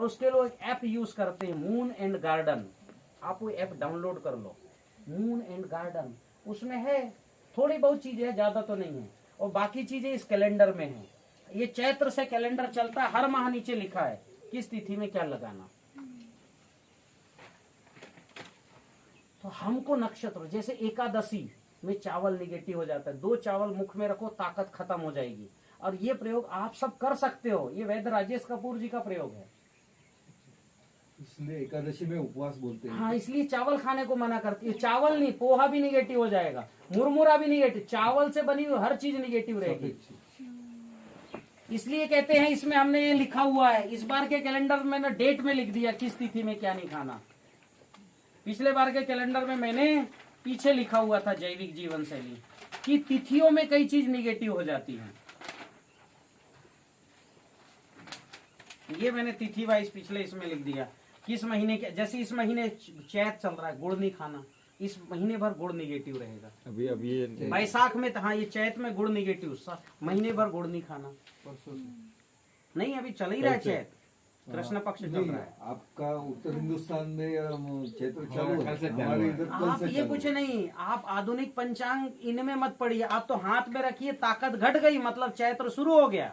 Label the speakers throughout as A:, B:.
A: और उसके लोग एक ऐप यूज करते हैं, मून एंड गार्डन। आप वो ऐप डाउनलोड कर लो, मून एंड गार्डन। उसमें है थोड़ी बहुत चीजें है, ज्यादा तो नहीं है, और बाकी चीजें इस कैलेंडर में है। ये चैत्र से कैलेंडर चलता है, हर माह नीचे लिखा है किस तिथि में क्या लगाना। तो हमको नक्षत्र, जैसे एकादशी में चावल निगेटिव हो जाता है, 2 चावल मुख में रखो ताकत खत्म हो जाएगी। और ये प्रयोग आप सब कर सकते हो, ये वैद्य राजेश कपूर जी का प्रयोग है।
B: इसलिए एकादशी में उपवास बोलते हैं।
A: हाँ, इसलिए चावल खाने को मना करती है। चावल नहीं, पोहा भी निगेटिव हो जाएगा, मुरमुरा भी निगेटिव, चावल से बनी हुई हर चीज निगेटिव रहेगी। इसलिए कहते हैं, इसमें हमने ये लिखा हुआ है, इस बार के कैलेंडर में ना डेट में लिख दिया किस तिथि में क्या नहीं खाना। पिछले बार के कैलेंडर में मैंने पीछे लिखा हुआ था जैविक जीवन शैली की तिथियों में कई चीज निगेटिव हो जाती है। ये मैंने तिथि वाइज पिछले इसमें लिख दिया किस महीने के, जैसे इस महीने चैत चल रहा है, गुड़ नहीं खाना, इस महीने भर गुड़ निगेटिव रहेगा।
C: अभी
A: बैसाख में, हाँ ये चैत में गुड़ निगेटिव, महीने भर गुड़ नहीं खाना। नहीं, अभी चल ही रहा है चैत, कृष्ण पक्ष चल रहा है।
B: आपका उत्तर हिंदुस्तान में चैत्र चालू है, हमारे इधर कल
A: आप
B: से
A: ये
B: चालू
A: कुछ
B: है।
A: नहीं, आप आधुनिक पंचांग इनमें मत पढ़िए, आप तो हाथ में रखिए, ताकत घट गई मतलब चैत्र शुरू हो गया।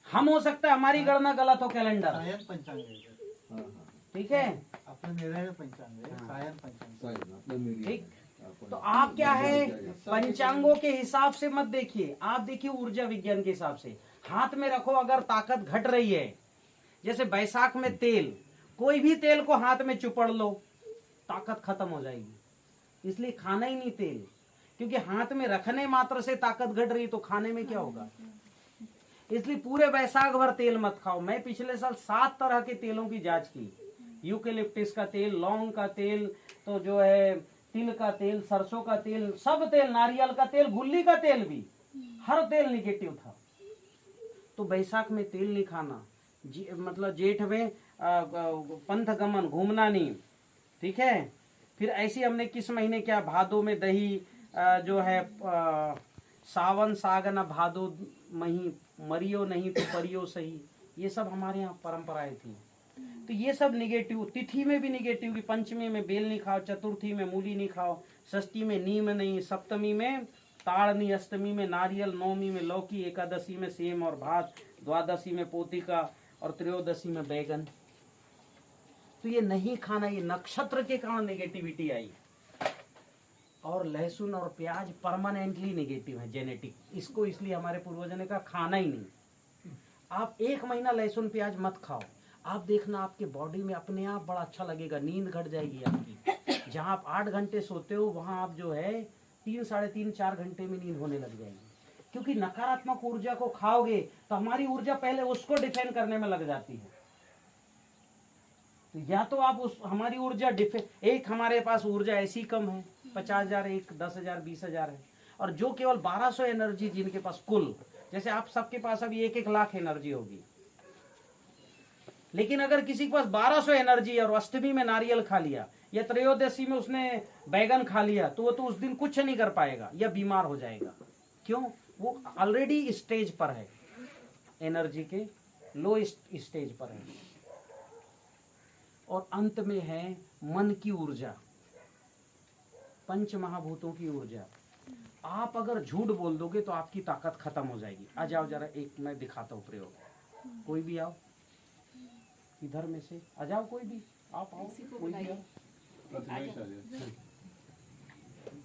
A: हम हो सकता है हमारी गणना गलत हो, कैलेंडर
D: सायन पंचांग है।
B: हाँ, हाँ,
A: ठीक है,
D: अपने मेरा है पंचांग है, सायन पंचांग।
B: सायन, आपने मेरी-
A: ठीक।
B: अपन-
A: तो आप क्या है, पंचांगों के हिसाब से मत देखिए, आप देखिए ऊर्जा विज्ञान के हिसाब से। हाथ में रखो, अगर ताकत घट रही है, जैसे बैसाख में तेल, कोई भी तेल को हाथ में चुपड़ लो, ताकत खत्म हो जाएगी। इसलिए खाना ही नहीं तेल, क्योंकि हाथ में रखने मात्र से ताकत घट रही, तो खाने में क्या होगा। इसलिए पूरे बैसाख भर तेल मत खाओ। मैं पिछले साल 7 तरह के तेलों की जांच की, यूकेलिप्टिस का तेल, लौंग का तेल, तो जो है तिल का तेल, सरसों का तेल, सब तेल, नारियल का तेल, गुल्ली का तेल भी, हर तेल निगेटिव था। तो बैसाख में तेल नहीं खाना, मतलब जेठ में पंथ गमन, घूमना नहीं, ठीक है। फिर ऐसे हमने किस महीने क्या, भादो में दही, जो है सावन सागन भादो मही, मरियो नहीं तो परियो सही, ये सब हमारे यहाँ परंपराएं थी। तो ये सब निगेटिव, तिथि में भी निगेटिव की, पंचमी में बेल नहीं खाओ, चतुर्थी में मूली नहीं खाओ, षष्ठी में नीम नहीं, सप्तमी में ताड़ नहीं, अष्टमी में नारियल, नवमी में लौकी, एकादशी में सेम और भात, द्वादशी में पोतिका और त्रयोदशी में बैगन। तो ये नहीं खाना, ये नक्षत्र के कारण नेगेटिविटी आई। और लहसुन और प्याज परमानेंटली नेगेटिव है, जेनेटिक, इसको इसलिए हमारे पूर्वजों ने कहा खाना ही नहीं। आप 1 महीना लहसुन प्याज मत खाओ, आप देखना आपके बॉडी में अपने आप बड़ा अच्छा लगेगा, नींद घट जाएगी आपकी। जहां आप 8 घंटे सोते हो, वहां आप जो है 3, साढ़े 3, 4 घंटे में नींद होने लग जाएगी। क्योंकि नकारात्मक ऊर्जा को खाओगे तो हमारी ऊर्जा पहले उसको डिफेंड करने में लग जाती है। तो या तो आप उस हमारी ऊर्जा एक हमारे पास ऊर्जा ऐसी कम है, 50,000, एक 10,000, 20,000 है, और जो केवल 1200 एनर्जी जिनके पास कुल, जैसे आप सबके पास अभी 1-1 लाख एनर्जी होगी, लेकिन अगर किसी के पास 1200 एनर्जी और अष्टमी में नारियल खा लिया या त्रयोदशी में उसने बैगन खा लिया, तो वो तो उस दिन कुछ नहीं कर पाएगा या बीमार हो जाएगा। क्यों? वो ऑलरेडी स्टेज पर है, एनर्जी के लो स्टेज पर है। और अंत में है मन की ऊर्जा, पंच महाभूतों की ऊर्जा। आप अगर झूठ बोल दोगे तो आपकी ताकत खत्म हो जाएगी। आ जाओ जरा, एक मैं दिखाता हूँ प्रयोग। कोई भी आओ, इधर में से आ जाओ, कोई भी आप आओ, कोई भी आओ,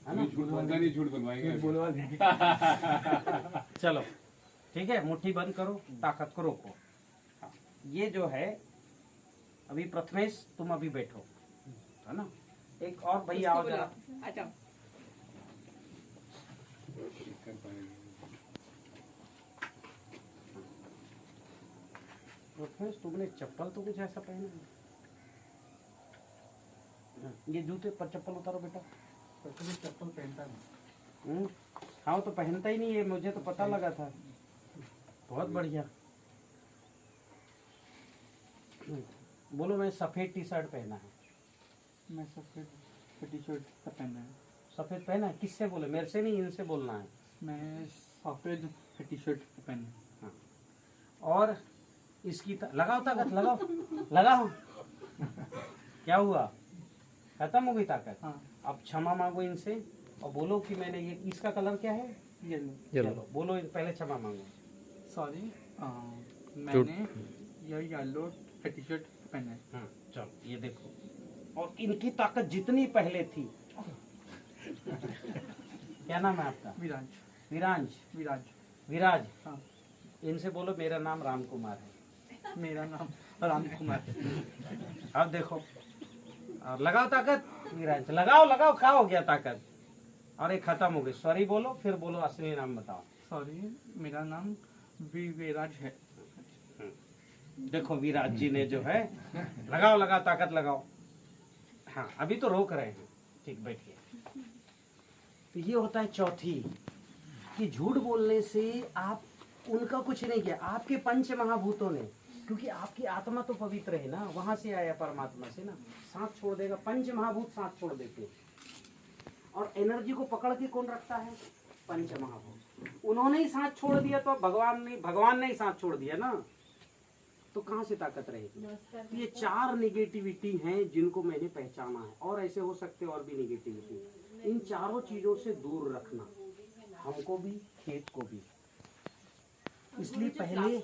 A: है ना?
C: झूठ बनवाएंगे।
A: चलो ठीक है, मुट्ठी बंद करो, ताकत को रोको। हाँ, ये जो है अभी प्रथमेश, तुम अभी बैठो, है ना? एक और भैया आओ जरा, प्रथमेश तुमने चप्पल तो कुछ ऐसा पहना है, ये जूते पर चप्पल उतारो बेटा।
D: चप्पल पहनता नहीं।
A: हाँ तो पहनता ही नहीं है, मुझे तो पता लगा था। बहुत बढ़िया। बोलो, मैं सफेद टी शर्ट पहना है।
D: मैं सफेद टी शर्ट पहना है।
A: सफेद पहना है? किससे बोले? मेरे से नहीं, इनसे बोलना है।
D: मैं सफेद टी शर्ट पहना है।
A: हाँ। और इसकी लगाओ ताकत, लगाओ लगाओ। क्या हुआ, खत्म हो गई ताकत।
D: हाँ।
A: अब क्षमा मांगो इनसे और बोलो कि मैंने ये, इसका कलर क्या है,
D: येलो।
A: चलो बोलो पहले क्षमा मांगो।
D: सॉरी, मैंने ये येलो टी शर्ट पहना है।
A: हाँ चलो ये देखो, और इनकी ताकत जितनी पहले थी। क्या नाम है आपका?
D: विराज।
A: विरांज,
D: विराज।
A: विराज।
D: हाँ।
A: इनसे बोलो मेरा नाम राम कुमार है।
D: मेरा नाम राम कुमार है।
A: अब देखो, और लगाओ ताकत विराज, लगाओ लगाओ, क्या हो गया ताकत, और ये खत्म हो गई। सॉरी बोलो, फिर बोलो असली नाम बताओ।
D: सॉरी, मेरा नाम विराज है।
A: देखो विराज जी ने जो है, लगाओ लगाओ ताकत लगाओ। हाँ अभी तो रोक रहे हैं, ठीक बैठिए। तो ये होता है चौथी, कि झूठ बोलने से आप उनका कुछ नहीं किया, आपके पंच महाभूतों ने, क्योंकि आपकी आत्मा तो पवित्र है ना, वहां से आया परमात्मा से ना, साथ छोड़ देगा। पंच महाभूत साथ छोड़ देते हैं, और एनर्जी को पकड़ के कौन रखता है? पंच महाभूत। उन्होंने ही साथ छोड़ दिया तो भगवान ने ही साथ छोड़ दिया ना, तो कहां से ताकत रहेगी? तो ये 4 निगेटिविटी हैं जिनको मैंने पहचाना है, और ऐसे हो सकते और भी निगेटिविटी। इन चारों चीजों से दूर रखना, हमको भी, खेत को भी। इसलिए पहले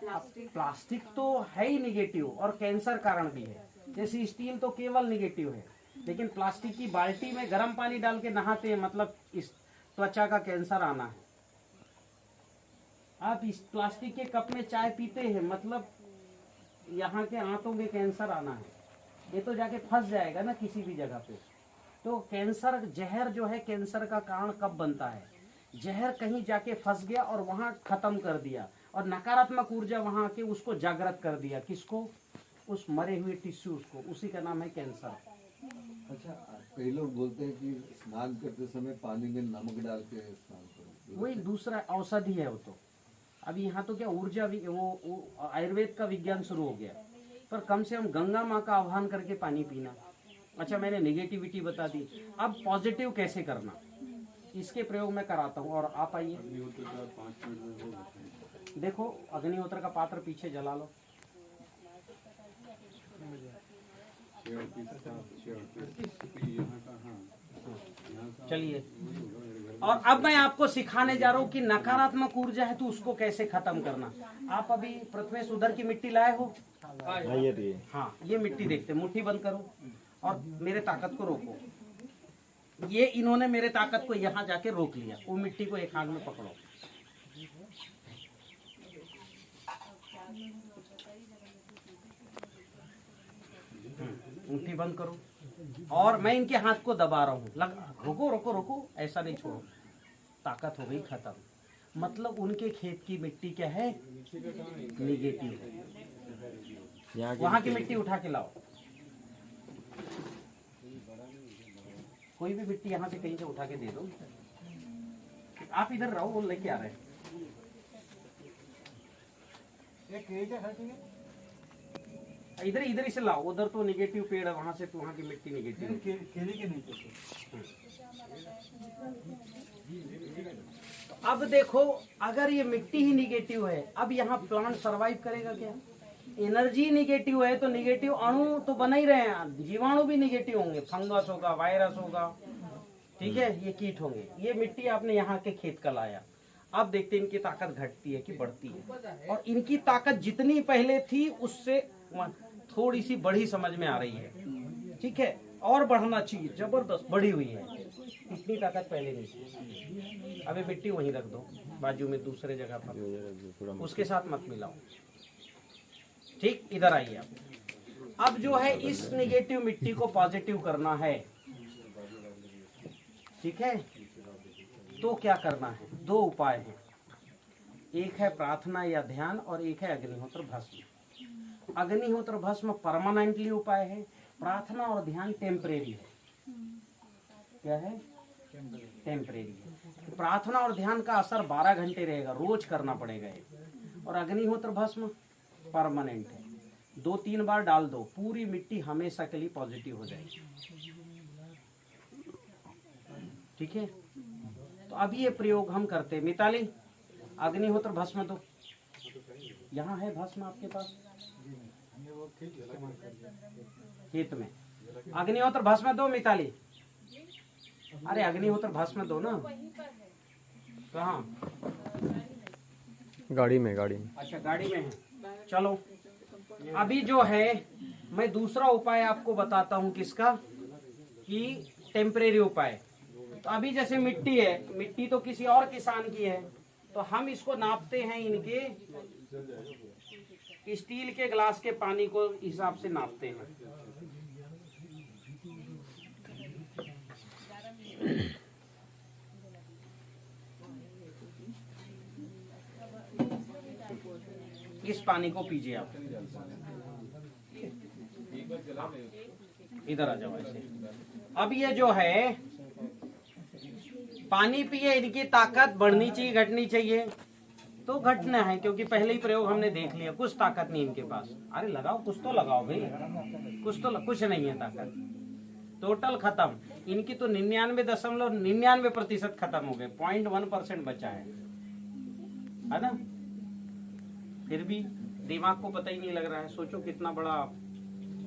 A: प्लास्टिक तो है ही निगेटिव और कैंसर कारण भी है। जैसे स्टील तो केवल निगेटिव है, लेकिन प्लास्टिक की बाल्टी में गर्म पानी डाल के नहाते हैं, मतलब इस त्वचा का कैंसर आना है। आप इस प्लास्टिक के कप में चाय पीते हैं, मतलब यहाँ के आंतों में कैंसर आना है। ये तो जाके फंस जाएगा ना किसी भी जगह पे। तो कैंसर, जहर जो है कैंसर का कारण कब बनता है? जहर कहीं जाके फंस गया और वहां खत्म कर दिया, और नकारात्मक ऊर्जा वहां आके उसको जागृत कर दिया। किसको? उस मरे हुए टिश्यूज को, उसी का नाम है कैंसर।
B: अच्छा, कई लोग बोलते हैं कि स्नान करते समय पानी में नमक डाल के स्नान करो,
A: वही दूसरा औषधि है वो तो। अभी यहाँ तो क्या ऊर्जा वो आयुर्वेद का विज्ञान शुरू हो गया, पर कम से कम गंगा माँ का आह्वान करके पानी पीना। अच्छा मैंने नेगेटिविटी बता दी, अब पॉजिटिव कैसे करना, इसके प्रयोग मैं कराता हूँ। और आप आइए, देखो अग्निहोत्र का पात्र पीछे जला लो। चलिए, और अब मैं आपको सिखाने जा रहा हूँ कि नकारात्मक ऊर्जा है तो उसको कैसे खत्म करना। आप अभी प्रथमेश उधर की मिट्टी लाए हो? हाँ, ये मिट्टी देखते, मुट्ठी बंद करो और मेरे ताकत को रोको। ये इन्होंने मेरे ताकत को यहाँ जाके रोक लिया। वो मिट्टी को एक हाथ में पकड़ो, मुट्ठी बंद करो, और मैं इनके हाथ को दबा रहा हूँ। रुको रुको रुको, ऐसा नहीं छोड़ो। ताकत हो गई खत्म। मतलब उनके खेत की मिट्टी क्या है? निगेटिव है। वहां की मिट्टी उठा के लाओ, कोई भी मिट्टी यहाँ से कहीं से उठा के दे दो। आप इधर रहो, वो लेके आ रहे हैं। इधर इधर ही से लाओ, उधर तो निगेटिव पेड़ है, वहां से तो वहां की मिट्टी निगेटिव।
D: केले के नीचे
A: अब देखो, अगर ये मिट्टी ही निगेटिव है, अब यहाँ प्लांट सरवाइव करेगा क्या? एनर्जी निगेटिव है तो निगेटिव अणु तो बना ही रहे हैं, जीवाणु भी निगेटिव होंगे, फंगस होगा, वायरस होगा, ठीक है, ये कीट होंगे। ये मिट्टी आपने यहाँ के खेत का लाया, अब देखते हैं इनकी ताकत घटती है कि बढ़ती है। और इनकी ताकत जितनी पहले थी उससे थोड़ी सी बढ़ी समझ में आ रही है, ठीक है, और बढ़ना चाहिए, जबरदस्त बढ़ी हुई है। इतनी ताकत पहले नहीं थी। अबे मिट्टी वहीं रख दो बाजू में, दूसरे जगह पर, उसके साथ मत मिलाओ। ठीक, इधर आइए आप। अब जो है इस निगेटिव मिट्टी को पॉजिटिव करना है, ठीक है, तो क्या करना है? 2 उपाय हैं, एक है प्रार्थना या ध्यान, और एक है अग्निहोत्र भस्म। अग्निहोत्र भस्म परमानेंटली उपाय है, प्रार्थना और ध्यान टेम्परेरी है। क्या है? टेम्परेरी है। प्रार्थना और ध्यान का असर 12 घंटे रहेगा, रोज करना पड़ेगा ये। और अग्निहोत्र भस्म परमानेंट है, 2-3 बार डाल दो, पूरी मिट्टी हमेशा के लिए पॉजिटिव हो जाएगी। ठीक है, तो अभी ये प्रयोग हम करते हैं। मिताली, अग्निहोत्र भस्म दो। यहाँ है भस्म आपके पास खेत में? अग्निहोत्र भस्म दो मिताली। अरे अग्निहोत्र भस्म दो ना। कहाँ?
E: गाड़ी में
A: अच्छा गाड़ी में है। चलो अभी जो है मैं दूसरा उपाय आपको बताता हूँ किसका, कि टेम्परेरी उपाय। तो अभी जैसे मिट्टी है, मिट्टी तो किसी और किसान की है, तो हम इसको नापते हैं इनके स्टील के ग्लास के पानी को हिसाब से नापते हैं। इस पानी को पीजिए आप, इधर आ जाओ ऐसे। अब ये जो है पानी पिए, इनकी ताकत बढ़नी चाहिए घटनी चाहिए? तो घटना है, क्योंकि पहले ही प्रयोग हमने देख लिया, कुछ ताकत नहीं इनके पास। अरे लगाओ, कुछ तो लगाओ भाई, कुछ नहीं है ताकत, टोटल खत्म। इनकी तो 99.99% खत्म हो गए, 0.1% बचा है ना। फिर भी दिमाग को पता ही नहीं लग रहा है। सोचो कितना बड़ा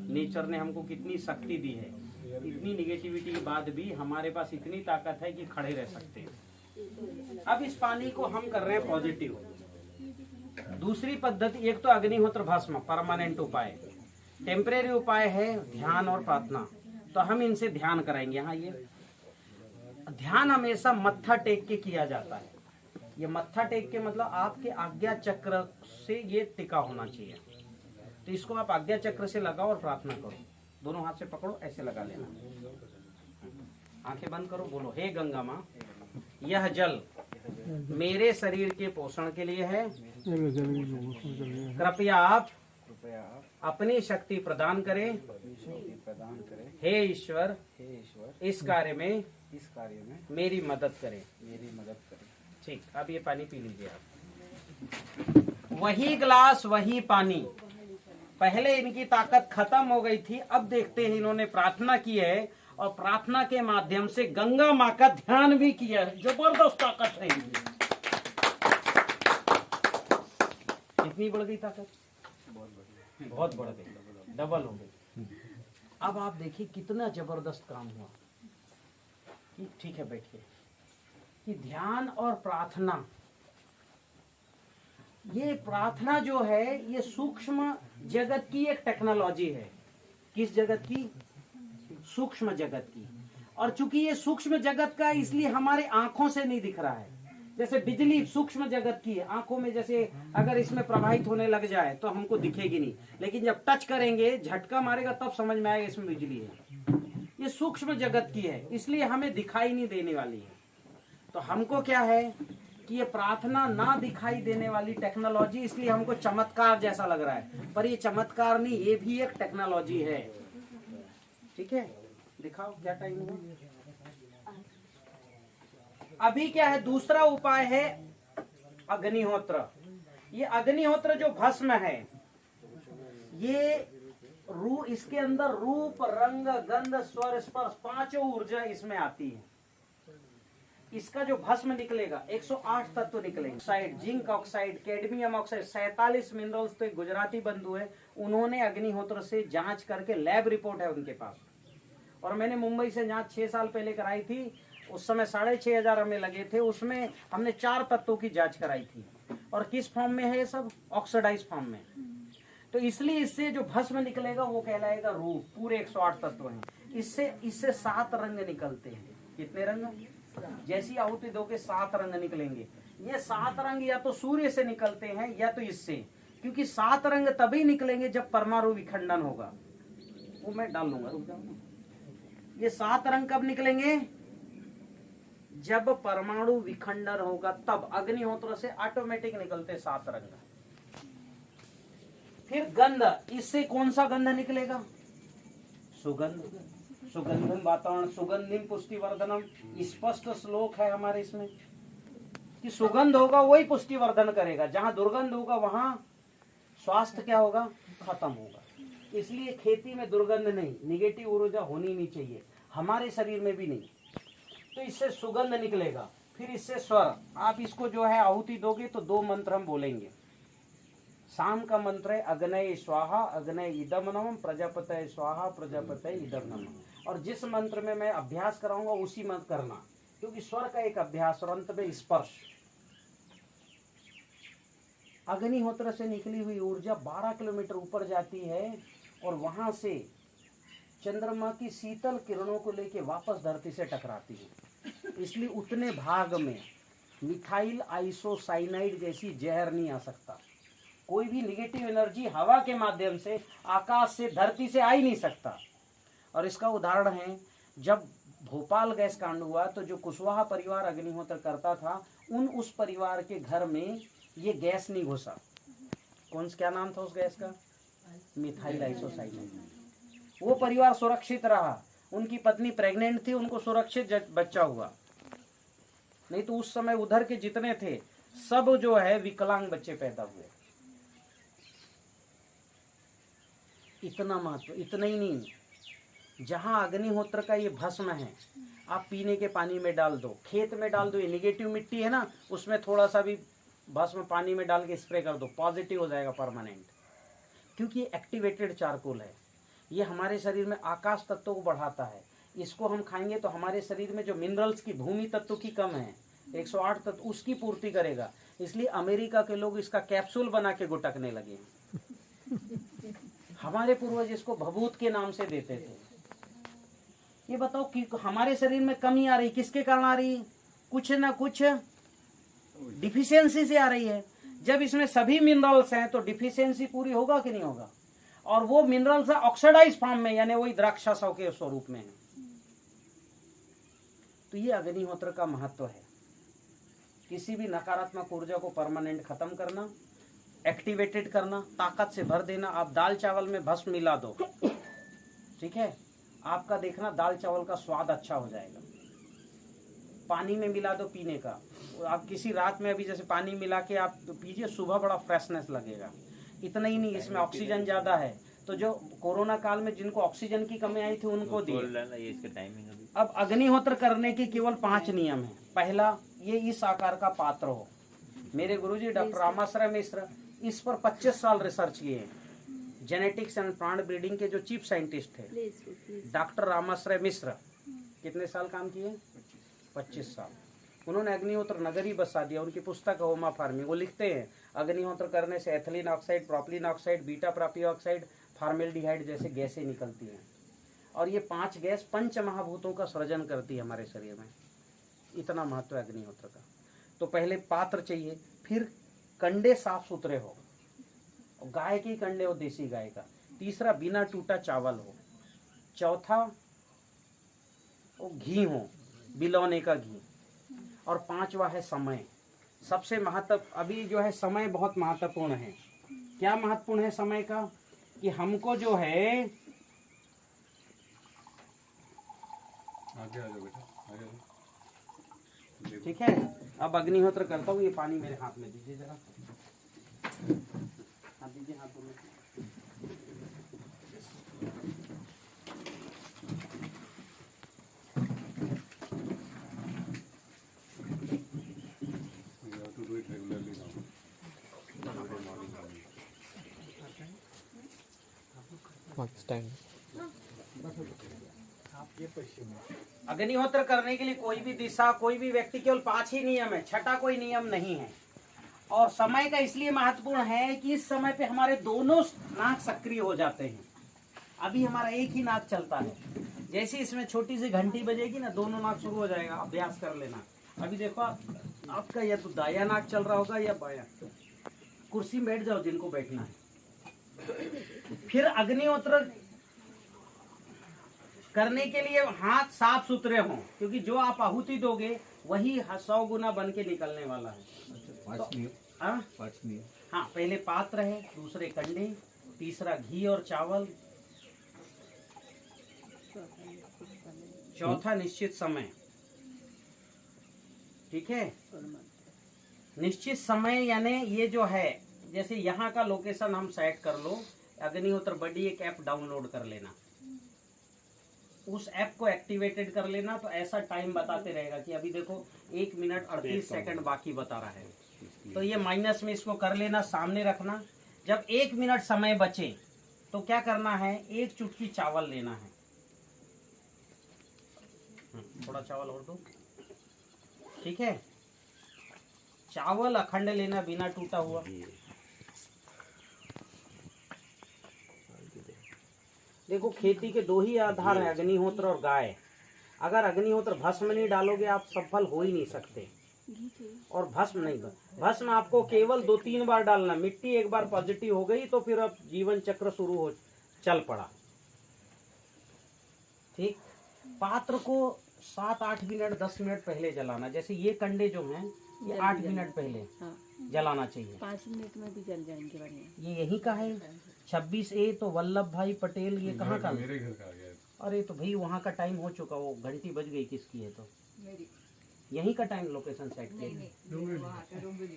A: नेचर ने हमको कितनी शक्ति दी है, इतनी निगेटिविटी के बाद भी हमारे पास इतनी ताकत है कि खड़े रह सकते हैं। अब इस पानी को हम कर रहे हैं पॉजिटिव। दूसरी पद्धति, एक तो अग्निहोत्र भस्म परमानेंट उपाय, टेम्परेरी उपाय है ध्यान और प्रार्थना। तो हम इनसे ध्यान कराएंगे। हाँ, ये ध्यान हमेशा मत्था टेक के किया जाता है। ये मत्था टेक के मतलब आपके आज्ञा चक्र से ये टिका होना चाहिए। तो इसको आप आज्ञा चक्र से लगाओ और प्रार्थना करो। दोनों हाथ से पकड़ो, ऐसे लगा लेना। आंखें बंद करो, बोलो हे गंगा माँ, यह जल मेरे शरीर के पोषण के लिए है। कृपया आप अपनी शक्ति प्रदान करें। हे ईश्वर, इस कार्य में मेरी मदद करें। ठीक, अब ये पानी पी लीजिए आप। वही ग्लास वही पानी। पहले इनकी ताकत खत्म हो गई थी, अब देखते हैं इन्होंने प्रार्थना की है और प्रार्थना के माध्यम से गंगा माँ का ध्यान भी किया है। जबरदस्त ताकत है इनकी। कितनी बढ़ गई ताकत? बहुत बढ़ गई, डबल हो गई। अब आप देखिए कितना जबरदस्त काम हुआ। ठीक है, बैठिए। कि ध्यान और प्रार्थना, ये प्रार्थना जो है ये सूक्ष्म जगत की एक टेक्नोलॉजी है। किस जगत की? सूक्ष्म जगत की। और चूंकि ये सूक्ष्म जगत का, इसलिए हमारे आंखों से नहीं दिख रहा है। जैसे बिजली सूक्ष्म जगत की है, आंखों में जैसे अगर इसमें प्रवाहित होने लग जाए तो हमको दिखेगी नहीं, लेकिन जब टच करेंगे, झटका मारेगा, तब समझ में आएगा इसमें बिजली है। ये सूक्ष्म जगत की है, इसलिए हमें दिखाई नहीं देने वाली है। तो हमको क्या है कि ये प्रार्थना ना दिखाई देने वाली टेक्नोलॉजी, इसलिए हमको चमत्कार जैसा लग रहा है, पर ये चमत्कार नहीं, ये भी एक टेक्नोलॉजी है। ठीक है, दिखाओ क्या टाइम हुआ। अभी क्या है, दूसरा उपाय है अग्निहोत्र। ये अग्निहोत्र जो भस्म है, ये इसके अंदर रूप, रंग, गंध, स्वर, स्पर्श, पांचों ऊर्जा इसमें आती है। इसका जो भस्म निकलेगा 108 तत्व निकलेंगे। Oxide, zinc oxide, cadmium oxide, 47 minerals. तो एक गुजराती बंधु है, उन्होंने अग्निहोत्र से जांच करके, लैब रिपोर्ट है उनके पास, और मैंने मुंबई से जांच 6 साल पहले कराई थी। उस समय 6500 हमें लगे थे। उसमें हमने 4 तत्वों की जांच कराई थी। और किस फॉर्म में है ये सब? ऑक्सीडाइज फॉर्म में। तो इसलिए इससे जो भस्म निकलेगा वो कहलाएगा रूप। पूरे 108 तत्व हैं। इससे 7 रंग निकलते हैं। कितने रंग? जैसी आहुति दो के 7 रंग निकलेंगे। ये 7 रंग या तो सूर्य से निकलते हैं या तो इससे, क्योंकि 7 रंग तभी निकलेंगे जब परमाणु विखंडन होगा। वो मैं डाल लूंगा, रुक जाओ। ये 7 रंग कब निकलेंगे? जब परमाणु विखंडन होगा, तब अग्निहोत्र से ऑटोमेटिक निकलते 7 रंग। फिर गंध, इससे कौन सा गंध निकलेगा? सुगंध। सुगंधम वातावरण सुगंधिम पुष्टिवर्धनम, स्पष्ट श्लोक है हमारे इसमें कि सुगंध होगा वही पुष्टिवर्धन करेगा। जहां दुर्गंध होगा वहां स्वास्थ्य क्या होगा? खत्म होगा। इसलिए खेती में दुर्गंध नहीं, निगेटिव ऊर्जा होनी नहीं चाहिए, हमारे शरीर में भी नहीं। तो इससे सुगंध निकलेगा। फिर इससे स्वर, आप इसको जो है आहुति दोगे तो 2 मंत्र हम बोलेंगे। शाम का मंत्र है अग्नये स्वाहा अग्नये इदम नमः प्रजापतये स्वाहा प्रजापतये इदम नमः। और जिस मंत्र में मैं अभ्यास कराऊंगा उसी मंत्र करना, क्योंकि स्वर का एक अभ्यास और अंत में स्पर्श। अग्निहोत्र से निकली हुई ऊर्जा 12 किलोमीटर ऊपर जाती है और वहां से चंद्रमा की शीतल किरणों को लेके वापस धरती से टकराती है। इसलिए उतने भाग में मिथाइल आइसोसाइनाइड जैसी जहर नहीं आ सकता। कोई भी निगेटिव एनर्जी हवा के माध्यम से आकाश से धरती से आ ही नहीं सकता। और इसका उदाहरण है, जब भोपाल गैस कांड हुआ तो जो कुशवाहा परिवार अग्निहोत्र करता था उस परिवार के घर में ये गैस नहीं घुसा। क्या नाम था उस गैस का? Methyl isocyanide. वो परिवार सुरक्षित रहा, उनकी पत्नी प्रेग्नेंट थी, उनको सुरक्षित बच्चा हुआ। नहीं तो उस समय उधर के जितने थे सब जो है विकलांग बच्चे पैदा हुए। इतना महत्व। इतना ही नहीं, जहां अग्निहोत्र का ये भस्म है आप पीने के पानी में डाल दो, खेत में डाल दो, ये निगेटिव मिट्टी है ना, उसमें थोड़ा सा भी भस्म पानी में डाल के स्प्रे कर दो, पॉजिटिव हो जाएगा परमानेंट। क्योंकि ये एक्टिवेटेड चारकोल है, ये हमारे शरीर में आकाश तत्व को बढ़ाता है। इसको हम खाएंगे तो हमारे शरीर में जो मिनरल्स की भूमि तत्व की कम है 108 तत्व, उसकी पूर्ति करेगा। इसलिए अमेरिका के लोग इसका कैप्सूल बना के गुटकने लगे हैं। हमारे पूर्वज इसको भभूत के नाम से देते थे। ये बताओ कि हमारे शरीर में कमी आ रही, किसके कारण आ रही? कुछ ना कुछ डिफिशियंसी से आ रही है। जब इसमें सभी मिनरल्स हैं तो डिफिशियंसी पूरी होगा कि नहीं होगा? और वो मिनरल्स ऑक्सीडाइज फॉर्म में, यानी वही द्राक्षासव के स्वरूप में है। तो ये अग्निहोत्र का महत्व है। किसी भी नकारात्मक ऊर्जा को परमानेंट खत्म करना, एक्टिवेटेड करना, ताकत से भर देना। आप दाल चावल में भस्म मिला दो, ठीक है, आपका देखना दाल चावल का स्वाद अच्छा हो जाएगा। पानी में मिला दो पीने का, आप किसी रात में अभी जैसे पानी मिला के आप पीजिए, सुबह बड़ा फ्रेशनेस लगेगा। इतना ही नहीं, इसमें ऑक्सीजन ज्यादा है, तो जो कोरोना काल में जिनको ऑक्सीजन की कमी आई थी उनको दिए। अब अग्निहोत्र करने के केवल 5 नियम है। पहला, ये इस आकार का पात्र हो। मेरे गुरुजी डॉक्टर रामाश्रय मिश्र इस पर 25 साल रिसर्च किए हैं। जेनेटिक्स एंड प्लांट ब्रीडिंग के जो चीफ साइंटिस्ट थे डॉक्टर रामाश्रय मिश्र, कितने साल काम किए? 25 साल। उन्होंने अग्निहोत्र नगर ही बसा दिया। उनकी पुस्तक है होमा फार्मिंग। वो लिखते हैं अग्निहोत्र करने से ethylene oxide, propylene oxide, beta प्रोपी ऑक्साइड, फॉर्मेल्डिहाइड जैसे गैसें निकलती हैं। और ये 5 गैस पंच महाभूतों का सृजन करती है हमारे शरीर में। इतना महत्व है अग्निहोत्र का। तो पहले पात्र चाहिए, फिर कंडे साफ सुथरे हो, गाय के कंडे हो, देसी गाय का। तीसरा, बिना टूटा चावल हो। चौथा, वो घी हो, बिलौने का घी। और 5वां है समय। सबसे महत्व अभी जो है समय बहुत महत्वपूर्ण है। क्या महत्वपूर्ण है समय का? कि हमको जो है
C: आगे आ जाओ बेटा, आगे आ जाओ।
A: ठीक है। अब अग्निहोत्र करता हूँ। ये पानी मेरे हाथ में दीजिए जरा, हाथ दीजिए, हाथों में।
C: You have to do it regularly now.
A: अग्निहोत्र करने के लिए कोई भी दिशा, कोई भी व्यक्ति, केवल 5 ही नियम है, छठा कोई नियम नहीं है। और समय का इसलिए महत्वपूर्ण है कि इस समय पे हमारे दोनों नाक सक्रिय हो जाते हैं। अभी हमारा एक ही नाक चलता है। जैसे इसमें छोटी सी घंटी बजेगी ना, दोनों नाक शुरू हो जाएगा। अभ्यास कर लेना। अभी देखो आपका या तो दाया नाक चल रहा होगा या बाया। कुर्सी में बैठ जाओ जिनको बैठना है। फिर अग्निहोत्र करने के लिए हाथ साफ सुथरे हों, क्योंकि जो आप आहुति दोगे वही 100 गुना बन के निकलने वाला है।
B: पाँच नियम।
A: हाँ, पहले पात्र है, दूसरे कंडे, तीसरा घी और चावल, चौथा निश्चित समय। ठीक है, निश्चित समय यानी ये जो है, जैसे यहाँ का लोकेशन हम सेट कर लो। अग्निहोत्र बड़ी एक ऐप डाउनलोड कर लेना, उस ऐप को एक्टिवेटेड कर लेना, तो ऐसा टाइम बताते रहेगा कि अभी देखो 1 मिनट 38 सेकंड बाकी बता रहा है। तो ये माइनस में इसको कर लेना, सामने रखना। जब 1 मिनट समय बचे तो क्या करना है, 1 चुटकी चावल लेना है। थोड़ा चावल और दो, ठीक है। चावल अखंड लेना, बिना टूटा हुआ। देखो खेती के 2 ही आधार है, अग्निहोत्र और गाय। अगर अग्निहोत्र भस्म नहीं डालोगे आप सफल हो ही नहीं सकते। और भस्म नहीं, भस्म आपको केवल 2-3 बार डालना। मिट्टी एक बार पॉजिटिव हो गई तो फिर अब जीवन चक्र शुरू हो चल पड़ा। ठीक। पात्र को 7-8 मिनट 10 मिनट पहले जलाना। जैसे ये कंडे जो हैं ये 8 मिनट पहले जलाना चाहिए।
E: 5 मिनट में भी जल जाएंगे बढ़िया।
A: ये यहीं का है 26A तो वल्लभ भाई पटेल। ये कहाँ का?
C: मेरे घर का आ गया।
A: अरे तो भाई वहाँ का टाइम हो चुका, वो घंटी बज गई किसकी है तो यहीं का टाइम लोकेशन सेट किया।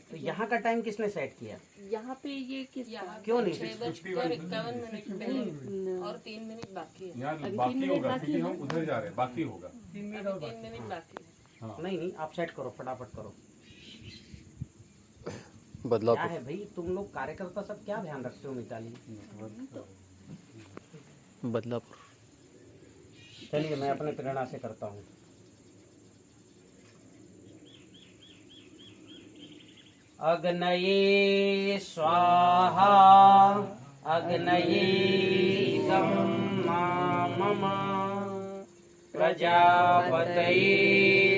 A: तो यहाँ का टाइम किसने सेट किया?
E: यहाँ पे ये किस
A: क्यों नहीं?
F: 6:51 मिनट पहले और 3 मिनट बाकी है।
C: यार बाकी होगा क्योंकि हम उधर जा रहे हैं, बाकी होगा।
F: अभी 3 मिनट बाकी है।
A: नहीं नहीं, आप सेट करो, फटाफट करो। क्या
G: बदलापुर
A: है भाई, तुम लोग कार्यकर्ता सब क्या ध्यान रखते हो मिताली?
G: बदलापुर
A: चलिए मैं अपने प्रेरणा से करता हूँ। अग्नये स्वाहा अग्नये इदं मम प्रजापतये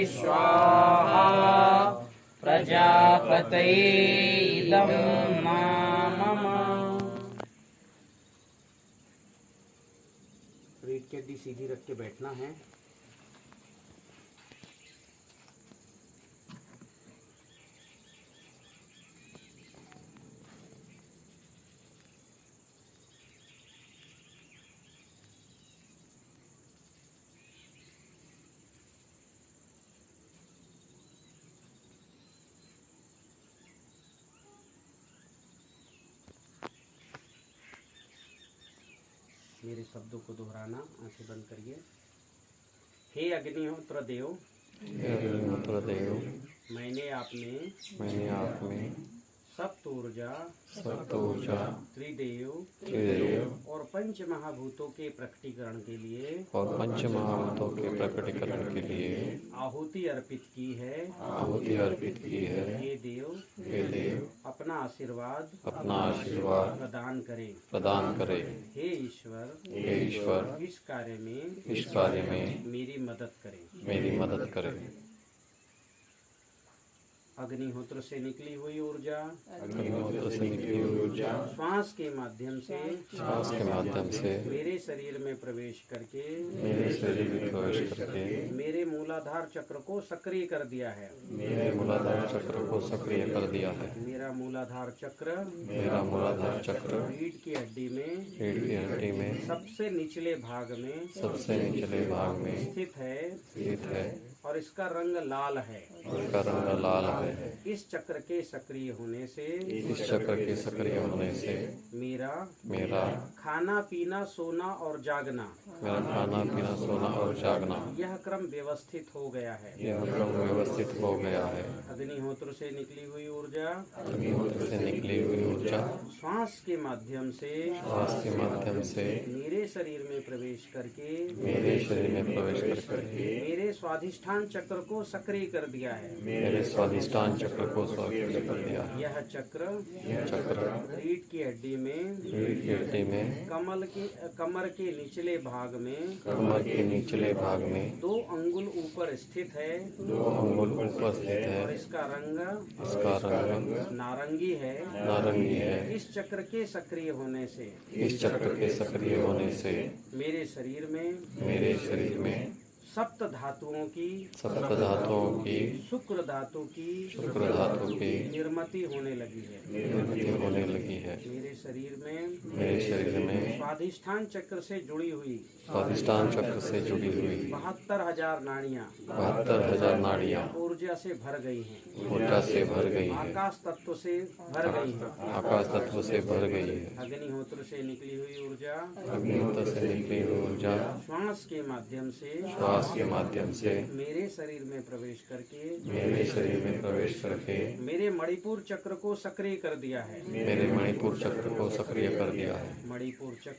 A: स्वाहा प्रजापतये इदं मम। रीढ़ की हड्डी सीधी रख के बैठना है। मेरे शब्दों को दोहराना, आंखें बंद करिए। हे अग्निहोत्र देव,
G: देव
A: मैंने आप में सप्त ऊर्जा, त्रिदेव और पंच महाभूतों के प्रकटीकरण के लिए
G: और पंच महाभूतों के प्रकटीकरण के लिए
A: आहुति अर्पित की है।
G: हे देव
A: अपना आशीर्वाद प्रदान करें। हे ईश्वर इस कार्य में मेरी मदद करें। अग्निहोत्र से निकली हुई ऊर्जा श्वास के माध्यम से मेरे शरीर में प्रवेश करके मेरे मूलाधार चक्र को सक्रिय कर दिया है। मेरा मूलाधार चक्र रीढ़ की हड्डी में सबसे निचले भाग में स्थित है और इसका रंग लाल है। इस चक्र के सक्रिय होने से मेरा खाना पीना सोना और जागना यह क्रम व्यवस्थित हो गया है। अग्निहोत्र से निकली हुई ऊर्जा श्वास के माध्यम से मेरे शरीर में प्रवेश करके मेरे स्वाधिष्ठान चक्र को सक्रिय कर दिया है। यह चक्र रीढ़ की हड्डी में कमर के निचले भाग में 2 अंगुल ऊपर स्थित है और इसका रंग नारंगी है। इस चक्र के सक्रिय होने से मेरे शरीर में सप्त धातुओं की शुक्र धातु की निर्मति होने लगी है। मेरे शरीर में स्वाधिष्ठान चक्र से जुड़ी हुई
G: स्वाधिष्ठान चक्र से जुड़ी हुई
A: 72,000 नाड़ियाँ
G: 72,000 नाड़ियाँ
A: ऊर्जा से भर गई हैं,
G: ऊर्जा से भर गई है,
A: आकाश तत्व से भर गई हैं।
G: आकाश तत्व से भर गई है।
A: अग्निहोत्र से निकली हुई ऊर्जा
G: अग्निहोत्र से निकली हुई ऊर्जा
A: श्वास के माध्यम से
G: श्वास के माध्यम से
A: मेरे शरीर में प्रवेश करके
G: मेरे शरीर में प्रवेश करके
A: मेरे मणिपुर चक्र को सक्रिय कर दिया है।
G: मेरे मणिपुर चक्र को सक्रिय कर दिया है।
A: मणिपुर चक्र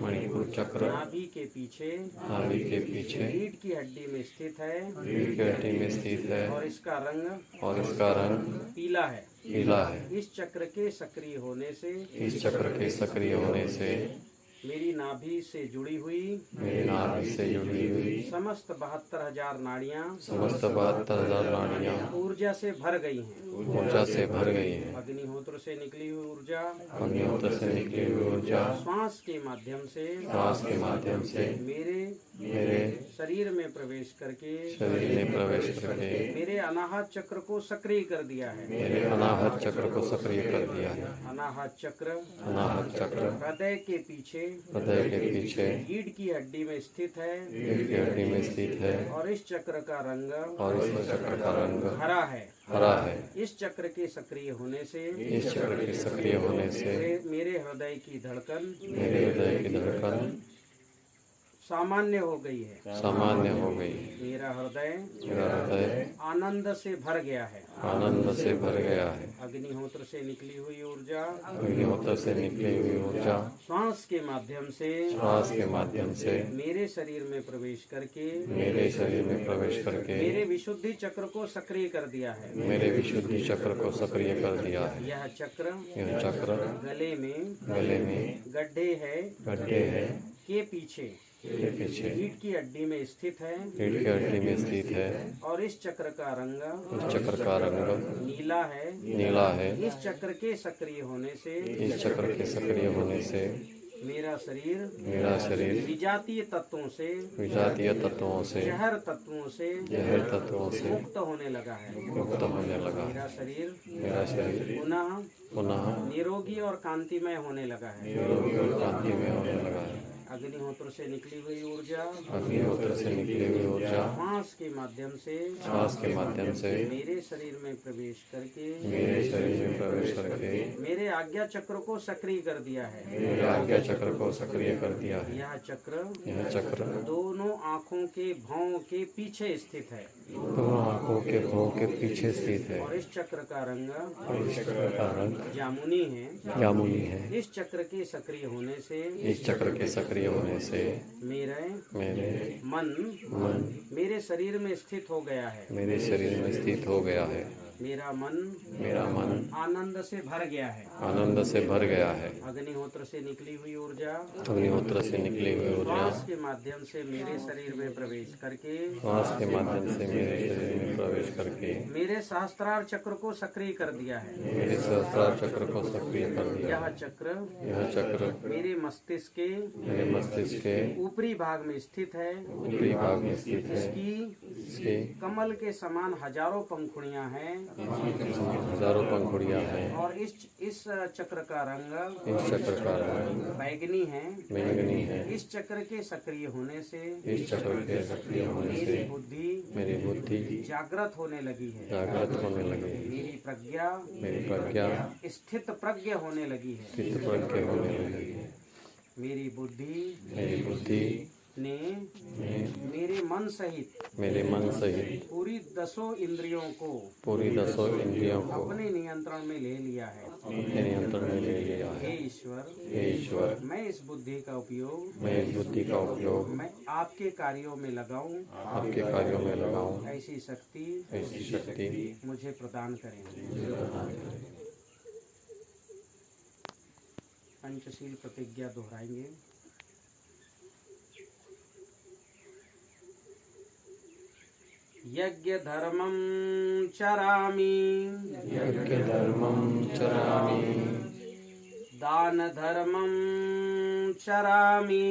G: मणिपुर चक्र
A: नाभि के पीछे
G: नाभि के पीछे
A: रीढ़ की हड्डी में स्थित है
G: रीढ़ की हड्डी में स्थित है
A: और इसका रंग
G: और इसका रंग
A: पीला है।
G: पीला है।
A: इस चक्र के सक्रिय होने से
G: इस चक्र के सक्रिय होने से
A: मेरी नाभि से जुड़ी हुई
G: मेरी नाभि से जुड़ी हुई
A: समस्त 72,000 नाड़ियाँ
G: समस्त 72,000 नाड़ियाँ
A: ऊर्जा से भर गई हैं।
G: ऊर्जा से भर गई है।
A: अग्निहोत्र से निकली हुई ऊर्जा
G: अग्निहोत्र से निकली हुई ऊर्जा
A: श्वास के माध्यम से
G: श्वास के माध्यम से मेरे
A: शरीर में प्रवेश करके
G: शरीर में प्रवेश करके
A: मेरे अनाहत चक्र को सक्रिय कर दिया है।
G: मेरे अनाहत चक्र को सक्रिय कर दिया है।
A: अनाहत चक्र
G: अनाहत चक्र
A: हृदय के पीछे
G: हृदय के पीछे
A: रीढ़ की हड्डी में स्थित है
G: रीढ़ की हड्डी में स्थित है
A: और इस चक्र का रंग
G: और इस चक्र का रंग
A: हरा है।
G: हरा है।
A: इस चक्र के सक्रिय होने से
G: इस चक्र के सक्रिय होने से
A: मेरे हृदय की धड़कन
G: मेरे हृदय की धड़कन
A: सामान्य हो गई है।
G: सामान्य हो गई।
A: मेरा हृदय
G: आनंद
A: से भर गया है।
G: आनंद से भर गया है।
A: अग्निहोत्र से निकली हुई ऊर्जा
G: अग्निहोत्र से निकली हुई ऊर्जा
A: श्वास के माध्यम से
G: श्वास के माध्यम से
A: मेरे शरीर में प्रवेश करके
G: मेरे शरीर में प्रवेश करके
A: मेरे विशुद्धि चक्र को सक्रिय कर दिया है।
G: मेरे विशुद्धि चक्र को सक्रिय कर दिया है।
A: यह चक्र गले में
G: गड्ढे है
A: के पीछे रीढ़ की हड्डी में स्थित है
G: रीढ़ की हड्डी में स्थित है
A: और इस चक्र का रंग
G: इस चक्र का रंग नीला है।
A: इस चक्र के सक्रिय होने से
G: इस चक्र के सक्रिय होने से
A: मेरा शरीर विजातीय तत्वों से जहर तत्वों से मुक्त होने लगा है। मेरा शरीर पुनः निरोगी और कांतिमय होने लगा है। अग्निहोत्र से निकली हुई ऊर्जा श्वास के माध्यम से मेरे शरीर में प्रवेश करके मेरे आज्ञा चक्र को सक्रिय कर दिया है। यह चक्र दोनों आँखों के भौं के पीछे स्थित है और इस चक्र का रंग जामुनी है। इस चक्र के सक्रिय होने से मेरे मन मेरे शरीर में स्थित हो गया है। मेरा मन आनंद से भर गया है। अग्निहोत्र से निकली हुई ऊर्जा श्वास के माध्यम से मेरे शरीर में प्रवेश करके मेरे सहस्त्रार चक्र को सक्रिय कर दिया है। यह चक्र मेरे मस्तिष्क के ऊपरी भाग में स्थित है। इसकी कमल के समान हजारों पंखुड़ियां हैं और इस चक्र का रंग बैगनी है। इस चक्र के सक्रिय होने से मेरी बुद्धि जागृत होने लगी है। मेरी प्रज्ञा स्थित प्रज्ञ होने लगी है। मेरी बुद्धि ने मेरे मन सहित पूरी 10 इंद्रियों को अपने नियंत्रण में ले लिया है। हे ईश्वर, मैं इस बुद्धि का उपयोग मैं आपके कार्यों में लगाऊं। ऐसी शक्ति मुझे प्रदान करें। पंचशील प्रतिज्ञा दोहराएंगे। यज्ञ धर्मं चरामि दान धर्मं चरामि